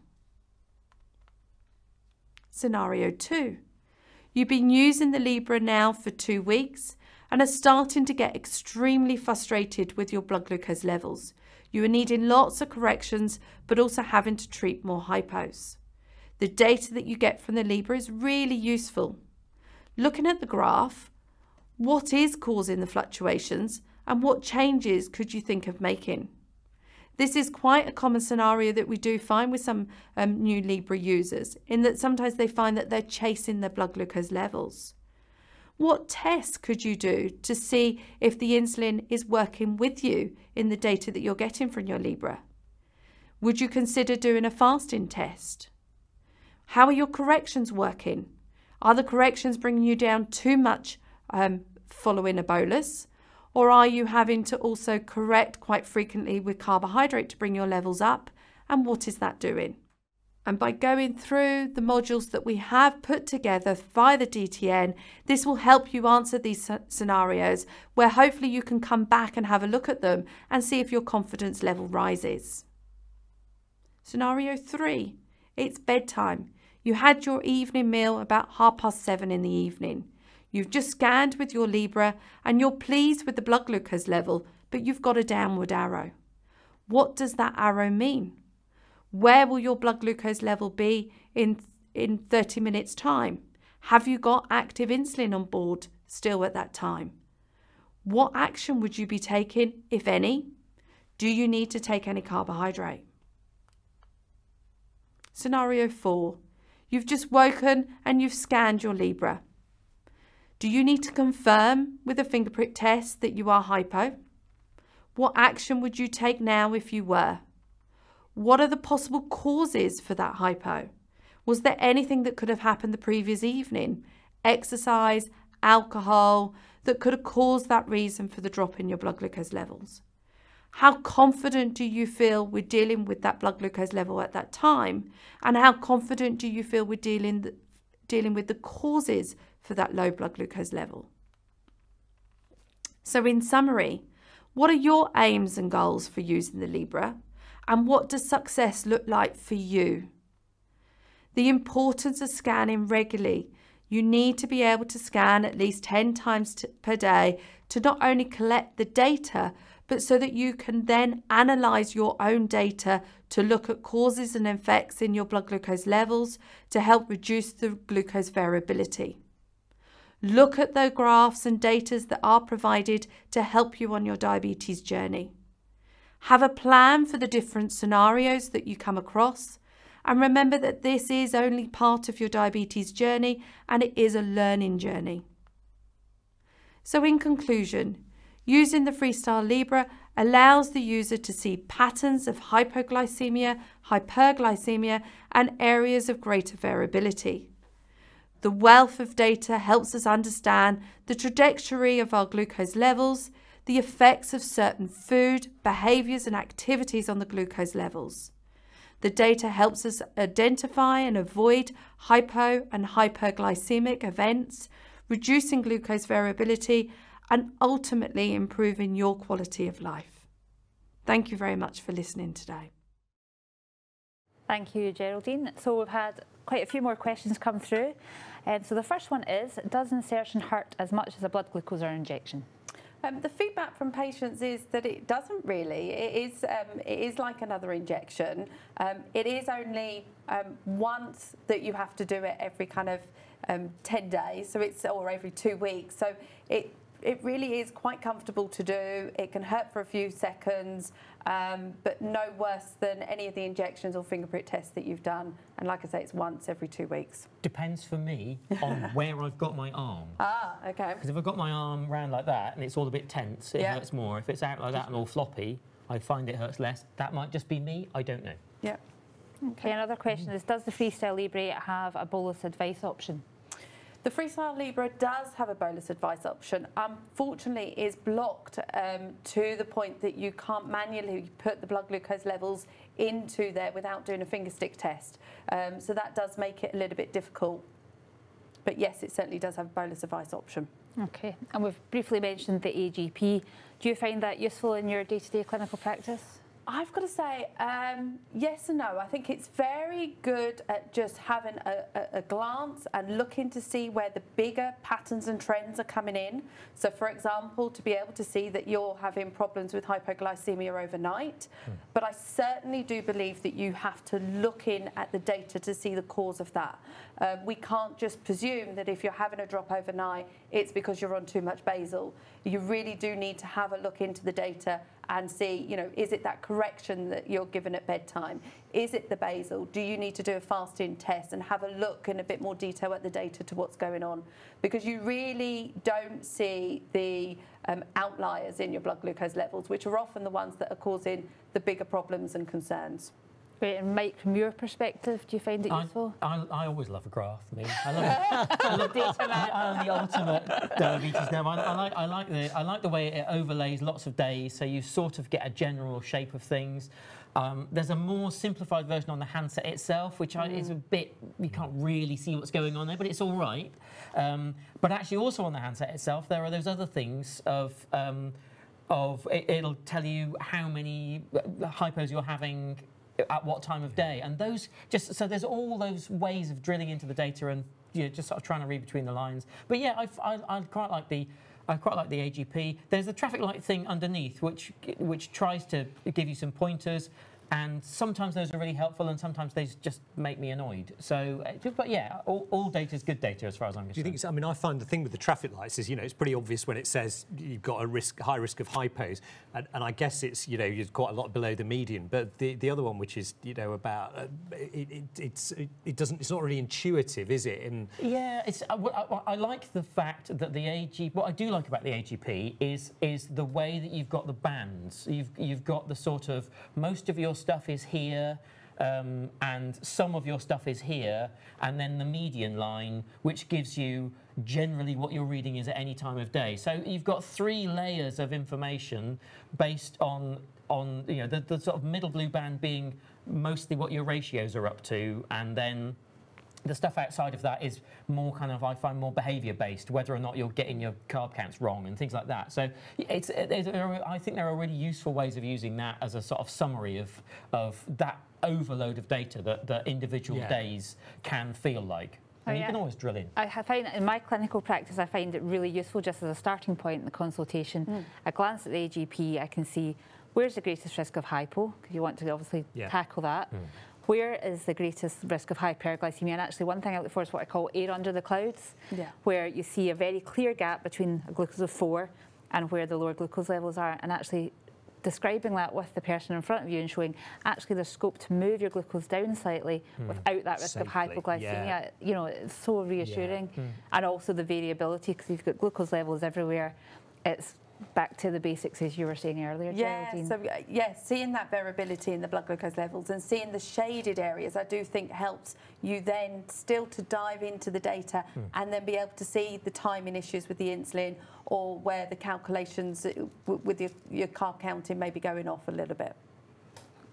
Scenario 2. You've been using the Libre now for 2 weeks and are starting to get extremely frustrated with your blood glucose levels. You are needing lots of corrections, but also having to treat more hypos. The data that you get from the Libre is really useful. Looking at the graph, what is causing the fluctuations and what changes could you think of making? This is quite a common scenario that we do find with some new Libre users, in that sometimes they find that they're chasing their blood glucose levels. What tests could you do to see if the insulin is working with you in the data that you're getting from your Libre? Would you consider doing a fasting test? How are your corrections working? Are the corrections bringing you down too much following a bolus? Or are you having to also correct quite frequently with carbohydrate to bring your levels up? And what is that doing? And by going through the modules that we have put together via the DTN, this will help you answer these scenarios where hopefully you can come back and have a look at them and see if your confidence level rises. Scenario 3, it's bedtime. You had your evening meal about 7:30 in the evening. You've just scanned with your Libre and you're pleased with the blood glucose level, but you've got a downward arrow. What does that arrow mean? Where will your blood glucose level be in 30 minutes' time? Have you got active insulin on board still at that time? What action would you be taking, if any? Do you need to take any carbohydrate? Scenario 4. You've just woken and you've scanned your Libre. Do you need to confirm with a finger prick test that you are hypo? What action would you take now if you were? What are the possible causes for that hypo? Was there anything that could have happened the previous evening? Exercise, alcohol, that could have caused that reason for the drop in your blood glucose levels? How confident do you feel with dealing with that blood glucose level at that time? And how confident do you feel with dealing with the causes for that low blood glucose level? So in summary, what are your aims and goals for using the Libre? And what does success look like for you? The importance of scanning regularly. You need to be able to scan at least 10 times per day to not only collect the data, but so that you can then analyse your own data to look at causes and effects in your blood glucose levels to help reduce the glucose variability. Look at the graphs and data that are provided to help you on your diabetes journey. Have a plan for the different scenarios that you come across, and remember that this is only part of your diabetes journey and it is a learning journey. So in conclusion, using the FreeStyle Libre allows the user to see patterns of hypoglycemia, hyperglycemia, and areas of greater variability. The wealth of data helps us understand the trajectory of our glucose levels, the effects of certain food, behaviours and activities on the glucose levels. The data helps us identify and avoid hypo and hyperglycemic events, reducing glucose variability and ultimately improving your quality of life. Thank you very much for listening today. Thank you, Geraldine. So we've had quite a few more questions come through. So the first one is, does insertion hurt as much as a blood glucose or injection? The feedback from patients is that it doesn't really. It is like another injection. It is only once that you have to do it every kind of 10 days, so it's or every 2 weeks. So it really is quite comfortable to do. It can hurt for a few seconds, but no worse than any of the injections or finger prick tests that you've done. And like I say, it's once every 2 weeks. Depends for me on where I've got my arm. Ah, okay. Because if I've got my arm round like that and it's all a bit tense, it hurts more. If it's out like that and all floppy, I find it hurts less. That might just be me, I don't know. Yeah. Okay, another question is, does the FreeStyle Libre have a bolus advice option? The FreeStyle Libre does have a bolus advice option. Unfortunately, it's blocked to the point that you can't manually put the blood glucose levels into there without doing a finger stick test. So that does make it a little bit difficult. But yes, it certainly does have a bolus advice option. Okay, and we've briefly mentioned the AGP. Do you find that useful in your day-to-day clinical practice? I've got to say, yes and no. I think it's very good at just having a glance and looking to see where the bigger patterns and trends are coming in. So, for example, to be able to see that you're having problems with hypoglycemia overnight. But I certainly do believe that you have to look in at the data to see the cause of that. We can't just presume that if you're having a drop overnight, it's because you're on too much basal. You really do need to have a look into the data and see, you know, is it that correction that you're given at bedtime? Is it the basal? Do you need to do a fasting test and have a look in a bit more detail at the data to what's going on? Because you really don't see the outliers in your blood glucose levels, which are often the ones that are causing the bigger problems and concerns. Great, and Mike, from your perspective, do you find it useful? I always love a graph. I love it. I'm the ultimate diabetes now. I like the way it overlays lots of days, so you sort of get a general shape of things. There's a more simplified version on the handset itself, which is a bit, you can't really see what's going on there, but it's all right. But actually, also on the handset itself, there are those other things it'll tell you how many hypos you're having at what time of day, and those so there's all those ways of drilling into the data and just sort of trying to read between the lines. But yeah, I quite like the AGP. There's the traffic light thing underneath, which tries to give you some pointers, and sometimes those are really helpful, and sometimes they just make me annoyed. So, but yeah, all data is good data as far as I'm concerned. Do you think so? I mean, I find the thing with the traffic lights is, it's pretty obvious when it says you've got a high risk of hypos, and I guess it's, you're quite a lot below the median. But the other one, which is, about it's not really intuitive, is it? And yeah, I like the fact that the AGP. What I do like about the AGP is the way that you've got the bands. You've got the sort of, most of your stuff is here, and some of your stuff is here, and then the median line, which gives you generally what you're reading is at any time of day. So you've got 3 layers of information based on the sort of middle blue band being mostly what your ratios are up to, and then the stuff outside of that is more kind of, I find, more behaviour-based, whether or not you're getting your carb counts wrong and things like that. So I think there are really useful ways of using that as a sort of summary of that overload of data that individual days can feel like. And you can always drill in. I find in my clinical practice, I find it really useful just as a starting point in the consultation. I glance at the AGP, I can see where's the greatest risk of hypo, because you want to obviously tackle that. Where is the greatest risk of hyperglycemia? And actually, one thing I look for is what I call air under the clouds, where you see a very clear gap between a glucose of 4 and where the lower glucose levels are, and actually describing that with the person in front of you and showing actually there's scope to move your glucose down slightly without that risk of hypoglycemia. It's so reassuring. And also the variability, because you've got glucose levels everywhere. It's back to the basics, as you were saying earlier, Geraldine. So seeing that variability in the blood glucose levels and seeing the shaded areas, I do think helps you then still to dive into the data and then be able to see the timing issues with the insulin, or where the calculations with your carb counting may be going off a little bit.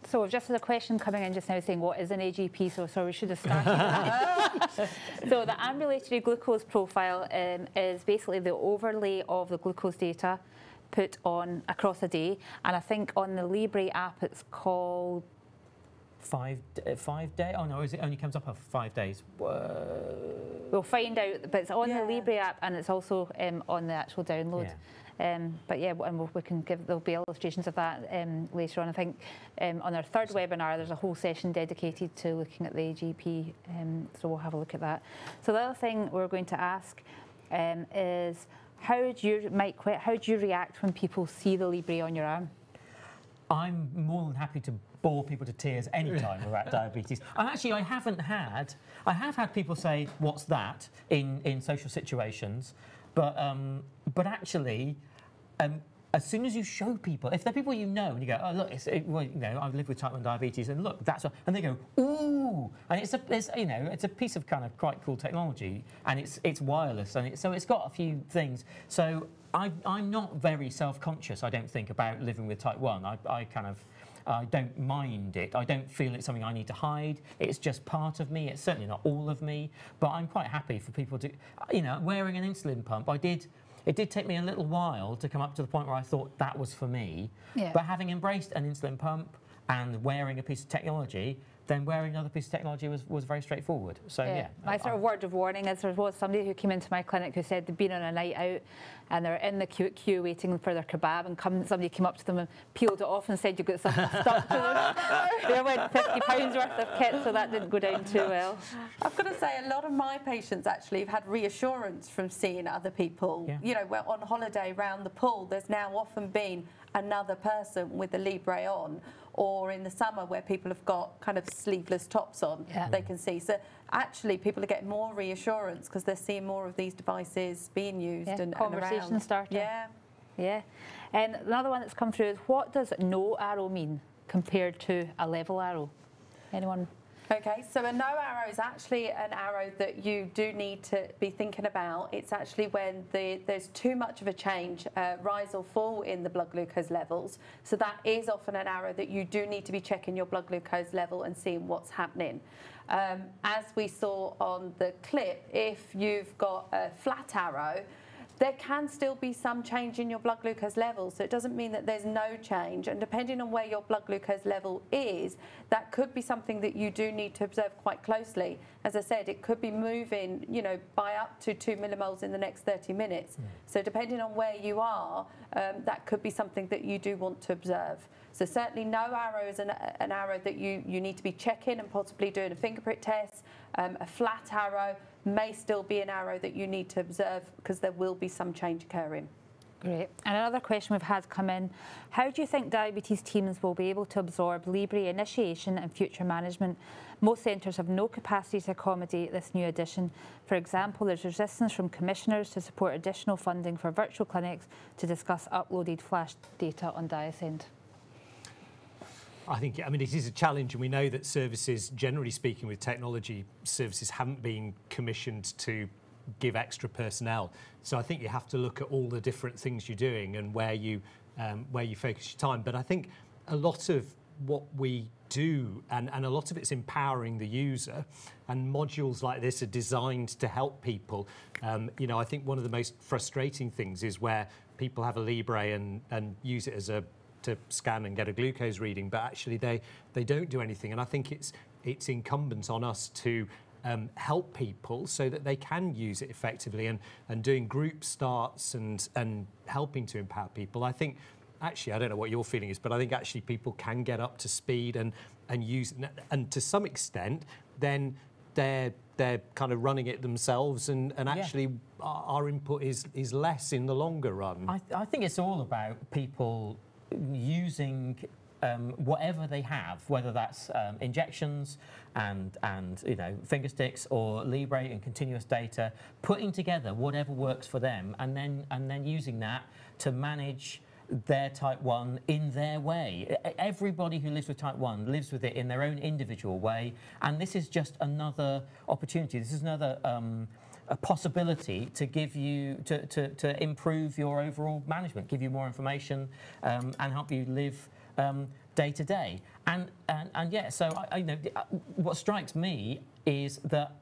So we've just had a question coming in just now saying, what is an AGP? So we should have started that. So the ambulatory glucose profile is basically the overlay of the glucose data put on across a day. And I think on the Libre app, it's called 5 day? Oh no, it only comes up after 5 days. We'll find out, but it's on the Libre app, and it's also on the actual download. But yeah, and we can there'll be illustrations of that later on. I think on our third webinar, there's a whole session dedicated to looking at the AGP, so we'll have a look at that. So the other thing we're going to ask is, how do you react when people see the Libre on your arm? I'm more than happy to bore people to tears anytime about diabetes. I have had people say, "What's that?" in social situations, but actually, as soon as you show people, if they're people you know, and you go, "Oh look, I live with type 1 diabetes, and look, that's," and they go, "Ooh," and it's a piece of kind of quite cool technology, and it's wireless, and so it's got a few things. So I'm not very self-conscious, I don't think, about living with type 1. I don't mind it. I don't feel it's something I need to hide. It's just part of me. It's certainly not all of me, but I'm quite happy for people to, wearing an insulin pump. It did take me a little while to come up to the point where I thought that was for me. Yeah. But having embraced an insulin pump and wearing a piece of technology, then wearing another piece of technology was very straightforward. So yeah. My sort of word of warning is there was somebody who came into my clinic who said they'd been on a night out and they're in the queue waiting for their kebab, and somebody came up to them and peeled it off and said you've got something stuck to them. They went £50 worth of kit, so that didn't go down too well. I've got to say, a lot of my patients actually have had reassurance from seeing other people. Yeah. We're on holiday round the pool, there's now often been another person with the Libre on, or in the summer where people have got kind of sleeveless tops on, they can see. So actually people are getting more reassurance because they're seeing more of these devices being used and conversation starting. Yeah. And another one that's come through is, what does no arrow mean compared to a level arrow? Anyone? Okay, so a no arrow is actually an arrow that you do need to be thinking about. It's actually when there's too much of a change, rise or fall in the blood glucose levels. So that is often an arrow that you do need to be checking your blood glucose level and seeing what's happening. As we saw on the clip, if you've got a flat arrow, there can still be some change in your blood glucose level, so it doesn't mean that there's no change. And depending on where your blood glucose level is, that could be something that you do need to observe quite closely. As I said, it could be moving, by up to 2 millimoles in the next 30 minutes. So depending on where you are, that could be something that you do want to observe. So certainly no arrow is an arrow that you need to be checking and possibly doing a finger prick test. A flat arrow may still be an arrow that you need to observe because there will be some change occurring. Great. And another question we've had come in, how do you think diabetes teams will be able to absorb Libre initiation and future management? Most centres have no capacity to accommodate this new addition. For example, there's resistance from commissioners to support additional funding for virtual clinics to discuss uploaded flash data on DiaSend. I think, it is a challenge, and we know that services, generally speaking, with technology, services haven't been commissioned to give extra personnel. So I think you have to look at all the different things you're doing and where you focus your time. But I think a lot of what we do, and a lot of it's empowering the user, and modules like this are designed to help people. I think one of the most frustrating things is where people have a Libre and use it to scan and get a glucose reading, but actually they don't do anything. And I think it's incumbent on us to help people so that they can use it effectively, and doing group starts and helping to empower people. I think actually, I don't know what your feeling is, but I think actually people can get up to speed and use it, and to some extent then they're kind of running it themselves, and actually our input is less in the longer run. I think it's all about people using whatever they have, whether that's injections and finger sticks, or Libre and continuous data, putting together whatever works for them, and then using that to manage their type 1 in their way. Everybody who lives with type 1 lives with it in their own individual way, and this is just another opportunity. This is another a possibility to give you to improve your overall management, give you more information, and help you live day to day. And yeah, so what strikes me is that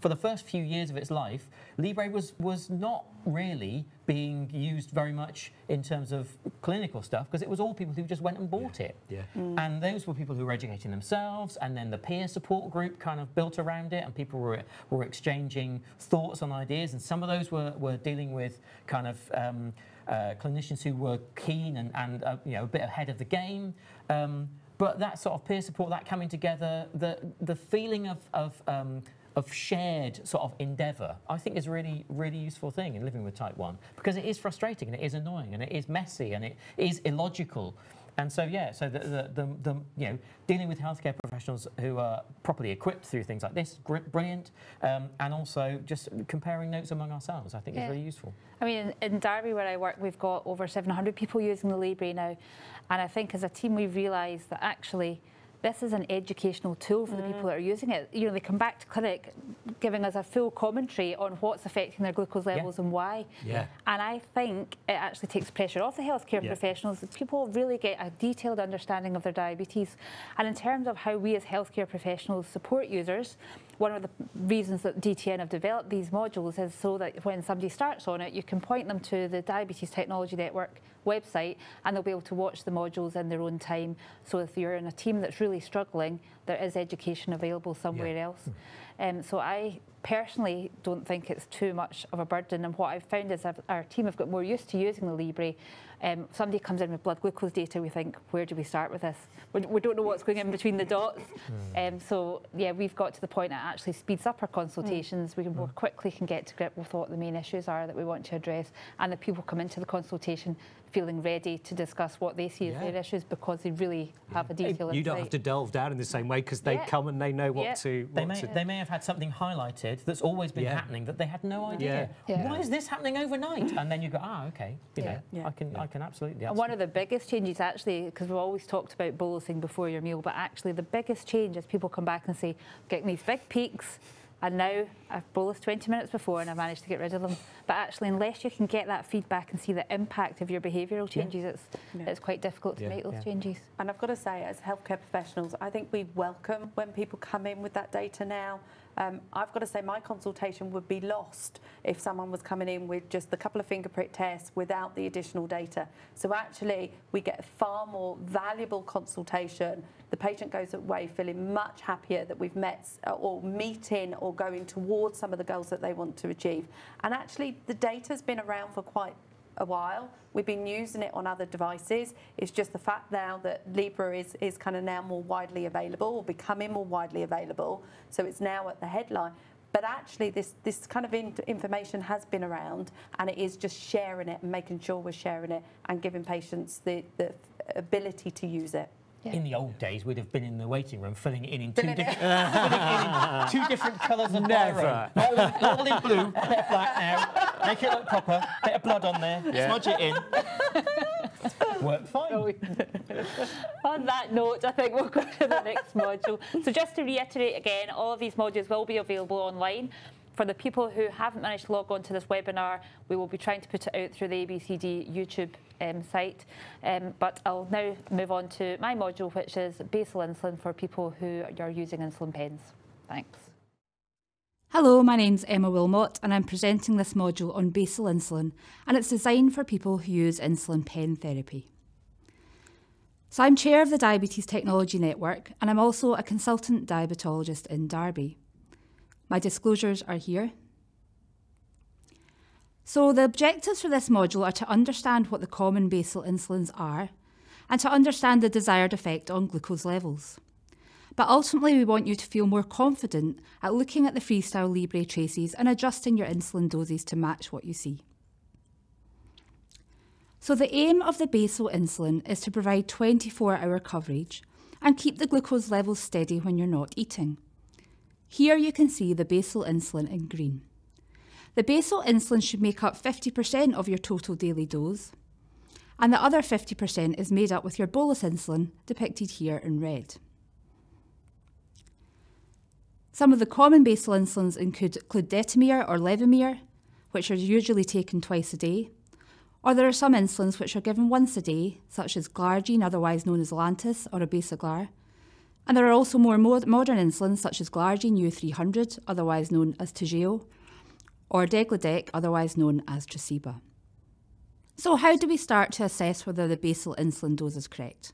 for the first few years of its life, Libre was not really being used very much in terms of clinical stuff, because it was all people who just went and bought it. And those were people who were educating themselves, and then the peer support group kind of built around it, and people were exchanging thoughts and ideas, and some of those were dealing with kind of clinicians who were keen and a bit ahead of the game. But that sort of peer support, that coming together, the feeling of shared sort of endeavour, I think is a really, really useful thing in living with type 1, because it is frustrating and it is annoying and it is messy and it is illogical. And so, yeah, so the you know, dealing with healthcare professionals who are properly equipped through things like this, brilliant, and also just comparing notes among ourselves, I think is really useful. I mean, in Derby where I work, we've got over 700 people using the Libre now, and I think as a team we've realised that actually this is an educational tool for the people that are using it. You know, they come back to clinic giving us a full commentary on what's affecting their glucose levels and why. Yeah. And I think it actually takes pressure off the healthcare professionals. People really get a detailed understanding of their diabetes. And in terms of how we as healthcare professionals support users, one of the reasons that DTN have developed these modules is so that when somebody starts on it, you can point them to the Diabetes Technology Network website and they'll be able to watch the modules in their own time. So if you're in a team that's really struggling, there is education available somewhere else. So I personally don't think it's too much of a burden, and what I've found is our team have got more used to using the Libre. Somebody comes in with blood glucose data, we think, where do we start with this? We don't know what's going in between the dots. So yeah, we've got to the point that actually speeds up our consultations. We can more quickly can get to grip with what the main issues are that we want to address, and the people come into the consultation feeling ready to discuss what they see as their issues, because they really have a detailed You don't have to delve down in the same way, because they come and they know what to... They may have had something highlighted that's always been happening that they had no idea. Why is this happening overnight? And then you go, okay, you know, I can absolutely. And one of the biggest changes actually, because we've always talked about bolusing before your meal, but actually the biggest change is people come back and say, getting these big peaks, and now I've bolused 20 minutes before and I've managed to get rid of them. But actually, unless you can get that feedback and see the impact of your behavioural changes, it's quite difficult to make those changes. And I've got to say, as healthcare professionals, I think we welcome when people come in with that data now. I've got to say my consultation would be lost if someone was coming in with just a couple of finger prick tests without the additional data. So actually we get a far more valuable consultation. The patient goes away feeling much happier that we've met or meeting or going towards some of the goals that they want to achieve. And actually the data's been around for quite a while. We've been using it on other devices. It's just the fact now that Libre is kind of now more widely available, or becoming more widely available. So it's now at the headline. But actually this kind of information has been around, and it is just sharing it and making sure we're sharing it and giving patients the ability to use it. In the old days, we'd have been in the waiting room filling it in two different colours of biro. All in blue, bit of black now, make it look proper, bit of blood on there, smudge it in. Worked fine. On that note, I think we'll go to the next module. So just to reiterate again, all of these modules will be available online. For the people who haven't managed to log on to this webinar, we will be trying to put it out through the ABCD YouTube site. But I'll now move on to my module, which is basal insulin for people who are using insulin pens. Thanks. Hello, my name's Emma Wilmot, and I'm presenting this module on basal insulin, and it's designed for people who use insulin pen therapy. So I'm chair of the Diabetes Technology Network, and I'm also a consultant diabetologist in Derby. My disclosures are here. So the objectives for this module are to understand what the common basal insulins are and to understand the desired effect on glucose levels. But ultimately we want you to feel more confident at looking at the FreeStyle Libre traces and adjusting your insulin doses to match what you see. So the aim of the basal insulin is to provide 24-hour coverage and keep the glucose levels steady when you're not eating. Here you can see the basal insulin in green. The basal insulin should make up 50% of your total daily dose, and the other 50% is made up with your bolus insulin, depicted here in red. Some of the common basal insulins include detamere or levemir, which are usually taken twice a day, or there are some insulins which are given once a day, such as glargine, otherwise known as Lantus, or Abasaglar. And there are also more modern insulins, such as glargine U300, otherwise known as Toujeo, or degludec, otherwise known as Tresiba. So how do we start to assess whether the basal insulin dose is correct?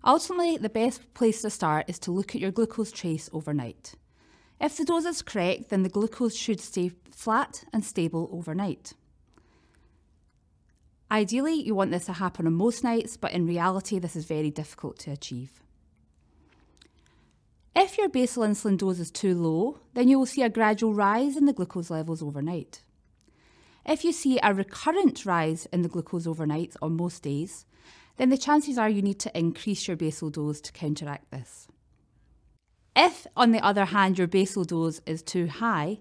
Ultimately, the best place to start is to look at your glucose trace overnight. If the dose is correct, then the glucose should stay flat and stable overnight. Ideally, you want this to happen on most nights, but in reality, this is very difficult to achieve. If your basal insulin dose is too low, then you will see a gradual rise in the glucose levels overnight. If you see a recurrent rise in the glucose overnight on most days, then the chances are you need to increase your basal dose to counteract this. If, on the other hand, your basal dose is too high,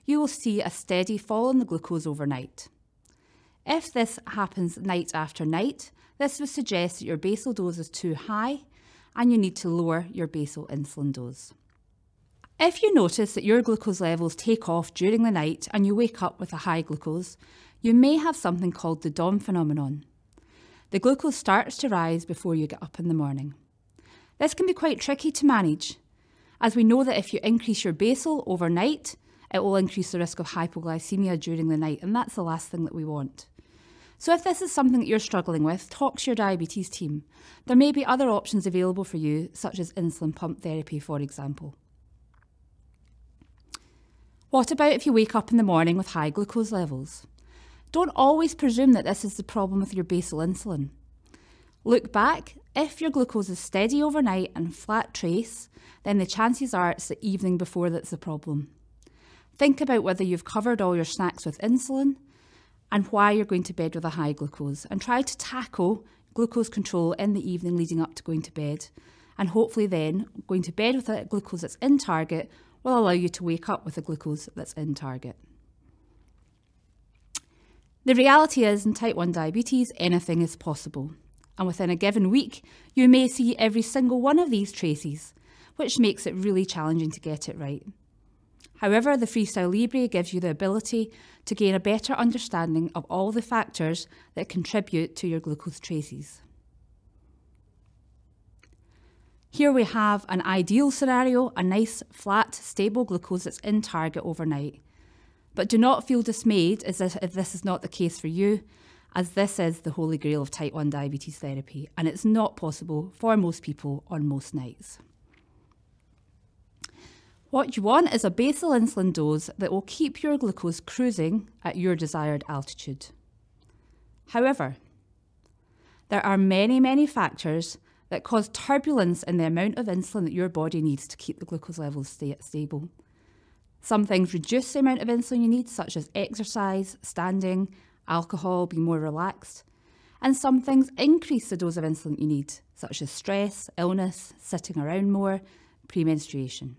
you will see a steady fall in the glucose overnight. If this happens night after night, this would suggest that your basal dose is too high and you need to lower your basal insulin dose. If you notice that your glucose levels take off during the night and you wake up with a high glucose, you may have something called the dawn phenomenon. The glucose starts to rise before you get up in the morning. This can be quite tricky to manage, as we know that if you increase your basal overnight, it will increase the risk of hypoglycemia during the night, and that's the last thing that we want. So if this is something that you're struggling with, talk to your diabetes team. There may be other options available for you, such as insulin pump therapy, for example. What about if you wake up in the morning with high glucose levels? Don't always presume that this is the problem with your basal insulin. Look back. If your glucose is steady overnight and flat trace, then the chances are it's the evening before that's the problem. Think about whether you've covered all your snacks with insulin and why you're going to bed with a high glucose, and try to tackle glucose control in the evening leading up to going to bed. And hopefully then, going to bed with a glucose that's in target will allow you to wake up with a glucose that's in target. The reality is, in type 1 diabetes, anything is possible. And within a given week, you may see every single one of these traces, which makes it really challenging to get it right. However, the FreeStyle Libre gives you the ability to gain a better understanding of all the factors that contribute to your glucose traces. Here we have an ideal scenario, a nice, flat, stable glucose that's in target overnight. But do not feel dismayed if this is not the case for you, as this is the holy grail of type 1 diabetes therapy, and it's not possible for most people on most nights. What you want is a basal insulin dose that will keep your glucose cruising at your desired altitude. However, there are many factors that cause turbulence in the amount of insulin that your body needs to keep the glucose levels stable. Some things reduce the amount of insulin you need, such as exercise, standing, alcohol, being more relaxed. And some things increase the dose of insulin you need, such as stress, illness, sitting around more, premenstruation.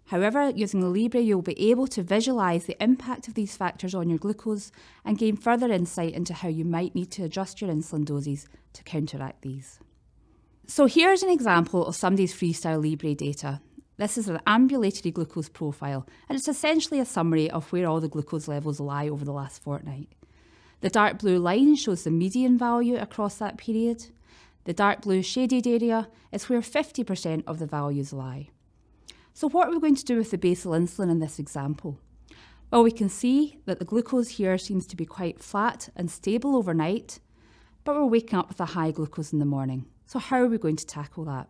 However, using the Libre, you'll be able to visualise the impact of these factors on your glucose and gain further insight into how you might need to adjust your insulin doses to counteract these. So here's an example of somebody's FreeStyle Libre data. This is an ambulatory glucose profile, and it's essentially a summary of where all the glucose levels lie over the last fortnight. The dark blue line shows the median value across that period. The dark blue shaded area is where 50% of the values lie. So what are we going to do with the basal insulin in this example? Well, we can see that the glucose here seems to be quite flat and stable overnight, but we're waking up with a high glucose in the morning. So how are we going to tackle that?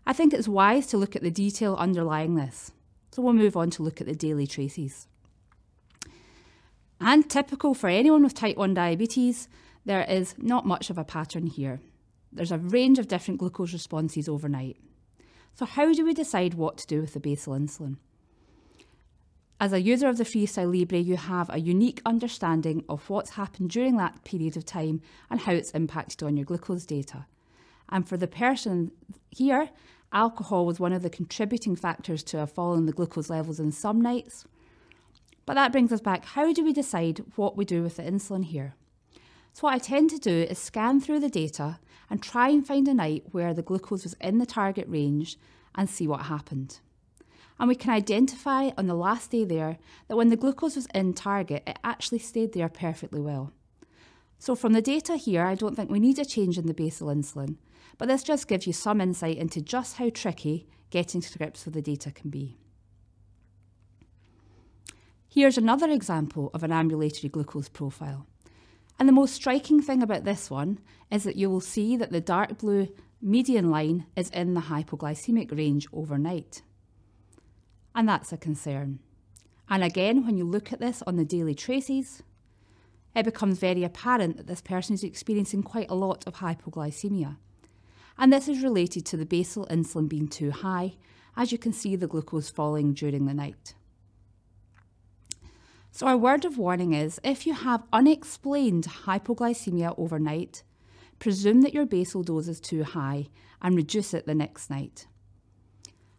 I think it's wise to look at the detail underlying this. So we'll move on to look at the daily traces. And typical for anyone with type 1 diabetes, there is not much of a pattern here. There's a range of different glucose responses overnight. So how do we decide what to do with the basal insulin? As a user of the FreeStyle Libre, you have a unique understanding of what's happened during that period of time and how it's impacted on your glucose data. And for the person here, alcohol was one of the contributing factors to a fall in the glucose levels in some nights. But that brings us back, how do we decide what we do with the insulin here? So what I tend to do is scan through the data and try and find a night where the glucose was in the target range and see what happened. And we can identify on the last day there that when the glucose was in target, it actually stayed there perfectly well. So from the data here, I don't think we need a change in the basal insulin, but this just gives you some insight into just how tricky getting to grips with the data can be. Here's another example of an ambulatory glucose profile. And the most striking thing about this one is that you will see that the dark blue median line is in the hypoglycemic range overnight. And that's a concern. And again, when you look at this on the daily traces, it becomes very apparent that this person is experiencing quite a lot of hypoglycemia. and this is related to the basal insulin being too high, as you can see the glucose falling during the night. So our word of warning is, if you have unexplained hypoglycemia overnight, presume that your basal dose is too high and reduce it the next night.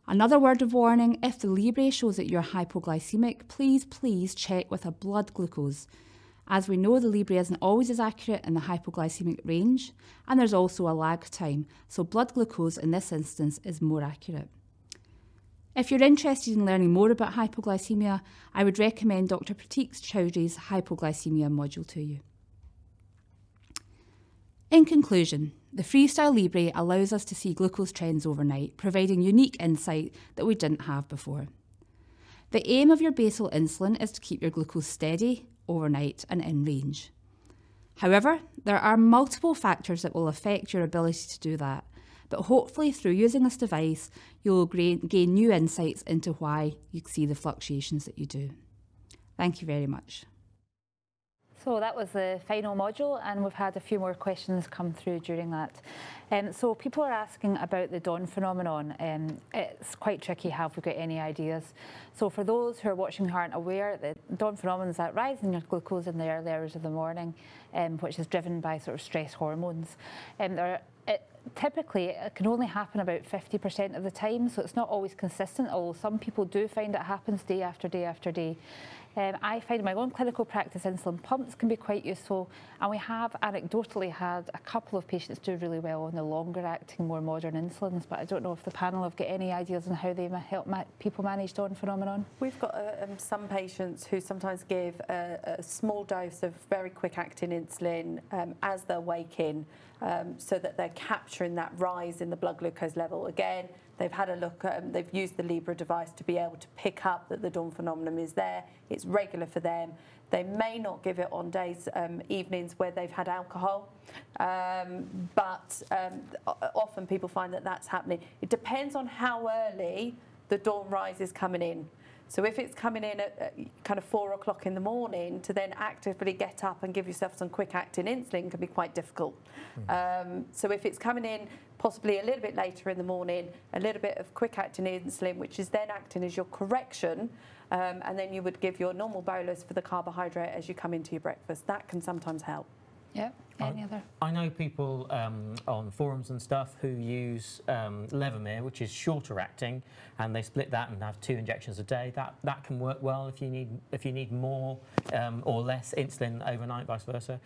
Another word of warning, if the Libre shows that you're hypoglycemic, please check with a blood glucose. As we know, the Libre isn't always as accurate in the hypoglycemic range, and there's also a lag time, so blood glucose in this instance is more accurate. If you're interested in learning more about hypoglycemia, I would recommend Dr. Pratik Chowdhury's hypoglycemia module to you. In conclusion, the FreeStyle Libre allows us to see glucose trends overnight, providing unique insight that we didn't have before. The aim of your basal insulin is to keep your glucose steady overnight and in range. However, there are multiple factors that will affect your ability to do that, but hopefully through using this device, you'll gain new insights into why you see the fluctuations that you do. Thank you very much. So that was the final module, and we've had a few more questions come through during that. So people are asking about the dawn phenomenon. It's quite tricky. Have we got any ideas? So for those who are watching who aren't aware, the dawn phenomenon is that rise in your glucose in the early hours of the morning, which is driven by sort of stress hormones. Typically, it can only happen about 50% of the time, so it's not always consistent, although some people do find it happens day after day after day. I find in my own clinical practice insulin pumps can be quite useful, and we have anecdotally had a couple of patients do really well on the longer acting, more modern insulins, but I don't know if the panel have got any ideas on how they help people manage dawn phenomenon. We've got some patients who sometimes give a small dose of very quick acting insulin as they're waking, so that they're capturing that rise in the blood glucose level. Again, they've had a look at, they've used the Libre device to be able to pick up that the dawn phenomenon is there. It's regular for them. They may not give it on days, evenings where they've had alcohol, but often people find that that's happening. It depends on how early the dawn rise is coming in. So if it's coming in at kind of 4 o'clock in the morning, to then actively get up and give yourself some quick acting insulin can be quite difficult. So if it's coming in possibly a little bit later in the morning, a little bit of quick acting insulin, which is then acting as your correction, and then you would give your normal bolus for the carbohydrate as you come into your breakfast. That can sometimes help. Yeah. Any other? I know people on forums and stuff who use Levemir, which is shorter acting, and they split that and have 2 injections a day. That can work well if you need more or less insulin overnight, vice versa.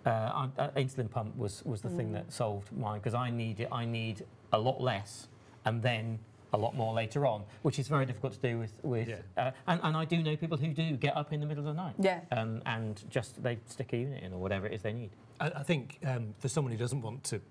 Insulin pump was the thing that solved mine, because I need a lot less and then a lot more later on, which is very difficult to do with and I do know people who do get up in the middle of the night and just they stick a unit in or whatever it is they need. I think for someone who doesn't want to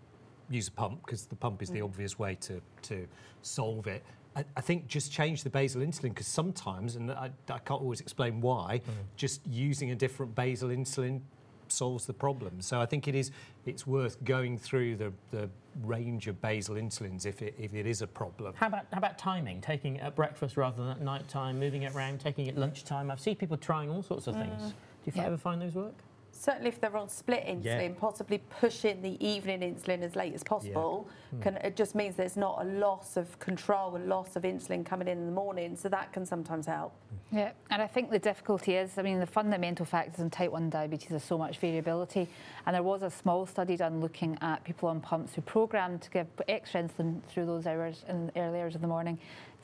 use a pump, because the pump is the obvious way to solve it, I think just change the basal insulin, because sometimes, and I can't always explain why, just using a different basal insulin solves the problem. So I think it's worth going through the range of basal insulins if it is a problem. How about timing? Taking it at breakfast rather than at night time, moving it around, taking it at lunchtime. I've seen people trying all sorts of things. Do you ever find those work? Certainly if they're on split insulin, possibly pushing the evening insulin as late as possible, it just means there's not a loss of control, a loss of insulin coming in the morning, so that can sometimes help. Yeah, and I think the difficulty is, I mean, the fundamental factors in type 1 diabetes is so much variability, and there was a small study done looking at people on pumps who programmed to give extra insulin through those hours in the early hours of the morning,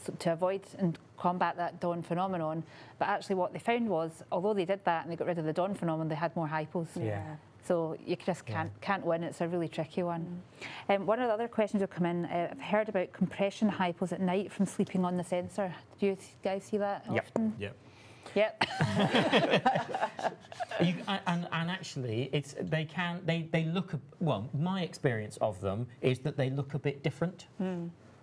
so to avoid and combat that dawn phenomenon. But actually what they found was, although they did that and they got rid of the dawn phenomenon, they had more hypos. So you just can't win. It's a really tricky one. One of the other questions that come in, I've heard about compression hypos at night from sleeping on the sensor. Do you guys see that often? Yep. And actually, they look, well, my experience of them is that they look a bit different,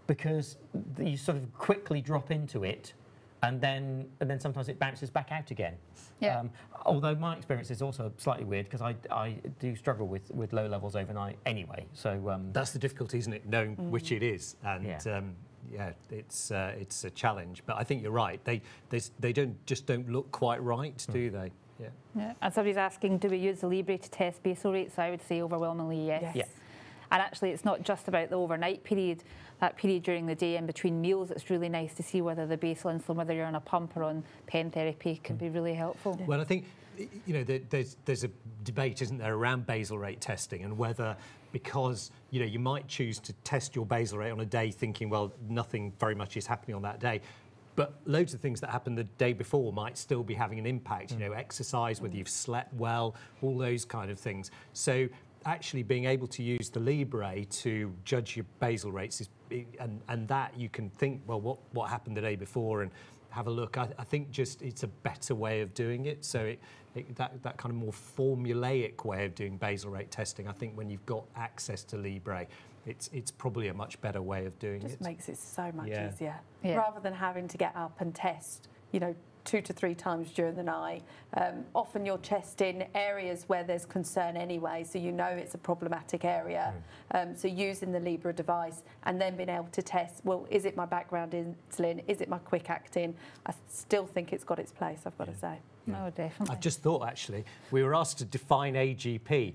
because you sort of quickly drop into it, and then sometimes it bounces back out again. Yeah. Although my experience is also slightly weird, because I do struggle with low levels overnight anyway. So that's the difficulty, isn't it? Knowing which it is, and it's a challenge. But I think you're right. They don't look quite right, do they? Yeah. And somebody's asking, do we use the Libre to test basal rates? So I would say overwhelmingly yes. And actually, it's not just about the overnight period. That period during the day in between meals, it's really nice to see whether the basal insulin, whether you're on a pump or on pen therapy, can be really helpful. Well, I think, you know, there's a debate, isn't there, around basal rate testing and whether, because, you know, you might choose to test your basal rate on a day thinking, well, nothing very much is happening on that day. But loads of things that happened the day before might still be having an impact, you know, exercise, whether you've slept well, all those kind of things. So actually being able to use the Libre to judge your basal rates is, and that you can think, well, what happened the day before and have a look. I think just it's a better way of doing it. So that kind of more formulaic way of doing basal rate testing, I think when you've got access to Libre, it's probably a much better way of doing it. Just makes it so much easier. Yeah. Rather than having to get up and test, you know, 2 to 3 times during the night. Often you're testing areas where there's concern anyway, so you know it's a problematic area. So using the Libre device and then being able to test, well, is it my background insulin? Is it my quick acting? I still think it's got its place, I've got to say. No, definitely. I've just thought, actually, we were asked to define AGP.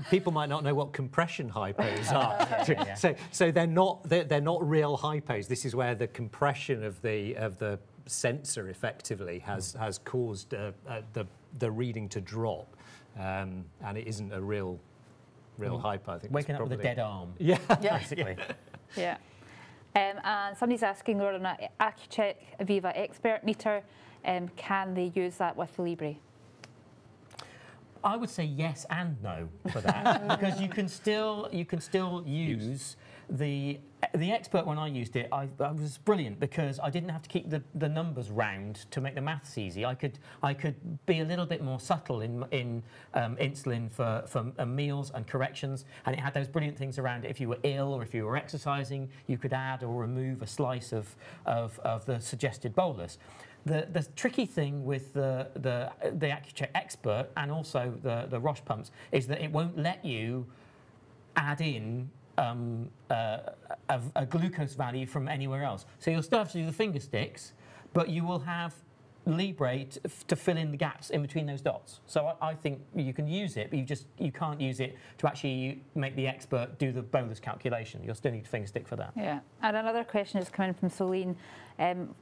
People might not know what compression hypos are. So they're not real hypos. This is where the compression of the sensor effectively has caused the reading to drop, and it isn't a real hypo. I think waking up with a dead arm. Yeah, basically. Yeah. And somebody's asking, we're on an Accu-Check Aviva Expert meter. Can they use that with the Libre? I would say yes and no for that, because you can still use the Expert. When I used it, I was brilliant because I didn't have to keep the numbers round to make the maths easy. I could be a little bit more subtle in insulin for meals and corrections, and it had those brilliant things around it. If you were ill or if you were exercising, you could add or remove a slice of the suggested bolus. The tricky thing with the Accu-Check Expert and also the Roche pumps is that it won't let you add in a glucose value from anywhere else. So you'll still have to do the finger sticks, but you will have Libre to fill in the gaps in between those dots. So I think you can use it, but you can't use it to actually make the Expert do the bolus calculation. You'll still need a finger stick for that. Yeah. And another question is coming from Celine.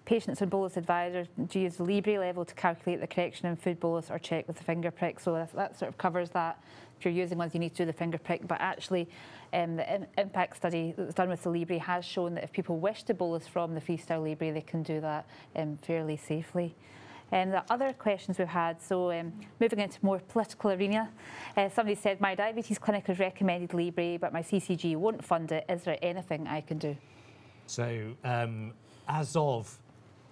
Patients and bolus advisors, do you use the Libre level to calculate the correction in food bolus or check with the finger prick? So that sort of covers that. If you're using ones, you need to do the finger prick. But actually, the impact study that was done with the Libre has shown that if people wish to bolus from the FreeStyle Libre, they can do that fairly safely. The other questions we've had, so moving into more political arena, somebody said, my diabetes clinic has recommended Libre, but my CCG won't fund it. Is there anything I can do? So as of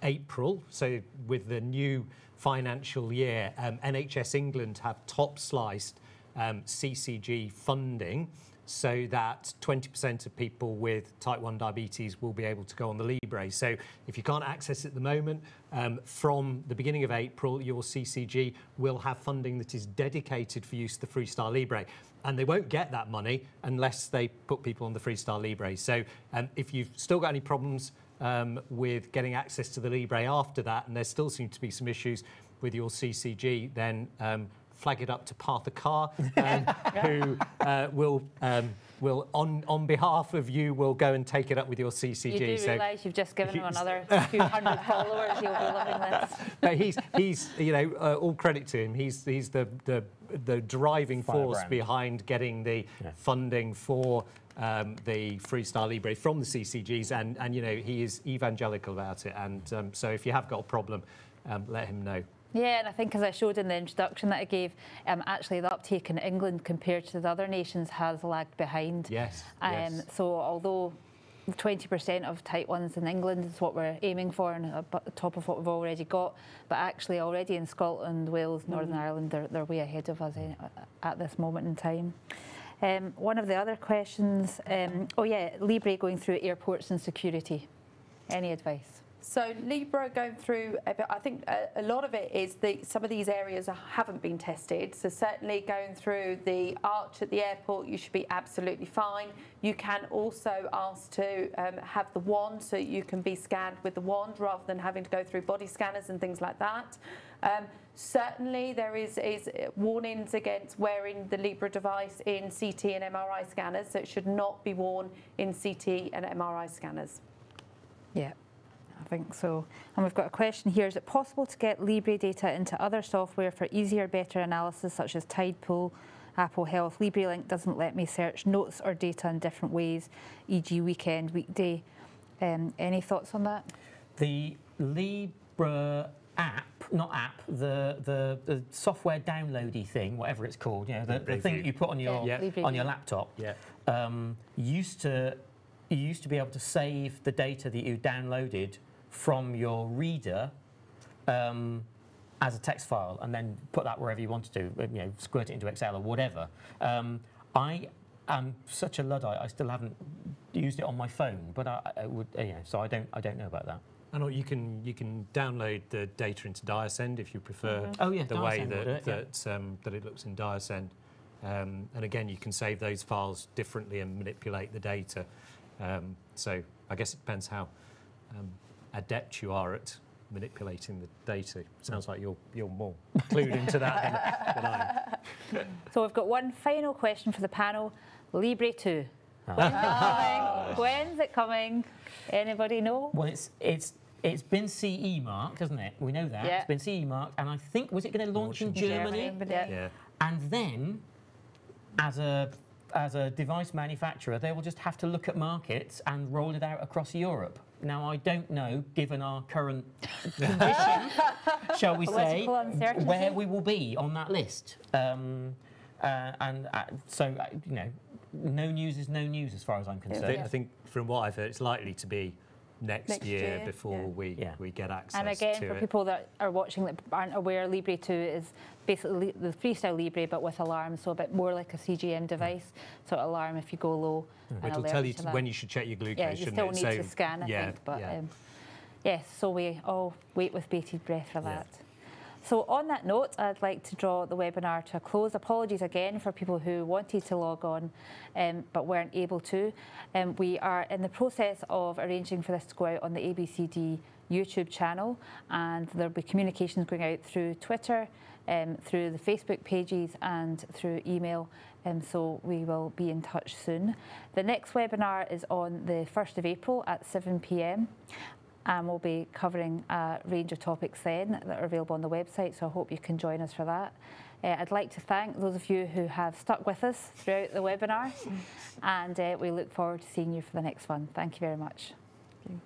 April, so with the new financial year, NHS England have top sliced CCG funding so that 20% of people with type 1 diabetes will be able to go on the Libre. So if you can't access it at the moment, from the beginning of April, your CCG will have funding that is dedicated for use of the FreeStyle Libre. And they won't get that money unless they put people on the FreeStyle Libre. So if you've still got any problems with getting access to the Libre after that, and there still seem to be some issues with your CCG, then flag it up to Partha Carr, who will on behalf of you, will go and take it up with your CCG. You do realise you've just given him another few hundred followers. He'll be loving this. But he's you know, all credit to him. He's the driving force behind getting the funding for the FreeStyle Libre from the CCGs, and you know, he is evangelical about it. And so if you have got a problem, let him know. Yeah, and I think as I showed in the introduction that I gave, actually the uptake in England compared to the other nations has lagged behind. Yes. So although 20% of type 1s in England is what we're aiming for and on top of what we've already got, but actually already in Scotland, Wales, Northern Ireland, they're way ahead of us at this moment in time. One of the other questions, Libre going through airports and security. Any advice? So Libre going through, I think a lot of it is some of these areas haven't been tested. So certainly going through the arch at the airport, you should be absolutely fine. You can also ask to have the wand, so you can be scanned with the wand rather than having to go through body scanners and things like that. Certainly there is warnings against wearing the Libre device in CT and MRI scanners, so it should not be worn in CT and MRI scanners. Yeah, I think so. And we've got a question here. Is it possible to get Libre data into other software for easier, better analysis, such as Tidepool, Apple Health? LibreLink doesn't let me search notes or data in different ways, e.g. weekend, weekday. Any thoughts on that? The Libre app, not app, the software downloady thing, whatever it's called, you know, the thing that you put on your laptop, used to be able to save the data that you downloaded from your reader as a text file, and then put that wherever you wanted to, you know, squirt it into Excel or whatever. I am such a Luddite, I still haven't used it on my phone, but I would, so I don't know about that. And you can download the data into Diasend if you prefer the way that it looks in Diasend. And again, you can save those files differently and manipulate the data. So I guess it depends how adept you are at manipulating the data. Sounds like you're more clued into that than I am. So we've got one final question for the panel. Libre 2. When's it coming? When's it coming? Anybody know? Well, it's been CE marked, hasn't it? We know that. Yeah. It's been CE marked, and I think, was it going to launch in Germany? Yeah. And then, as a device manufacturer, they will just have to look at markets and roll it out across Europe. Now, I don't know, given our current condition, shall we say, where we will be on that list. So, you know, no news is no news as far as I'm concerned. I think from what I've heard, it's likely to be next year before we get access to it. And again, for people that are watching that aren't aware, Libre 2 is basically the FreeStyle Libre but with alarms, so a bit more like a CGM device. So it'll alarm if you go low. It'll tell you when you should check your glucose, yeah, you still need to scan, I think. But yes, so we all wait with bated breath for that. So on that note, I'd like to draw the webinar to a close. Apologies again for people who wanted to log on but weren't able to. We are in the process of arranging for this to go out on the ABCD YouTube channel, and there'll be communications going out through Twitter, through the Facebook pages and through email, so we will be in touch soon. The next webinar is on the 1st of April at 7 p.m. and we'll be covering a range of topics then that are available on the website, so I hope you can join us for that. I'd like to thank those of you who have stuck with us throughout the webinar, and we look forward to seeing you for the next one. Thank you very much. Thank you.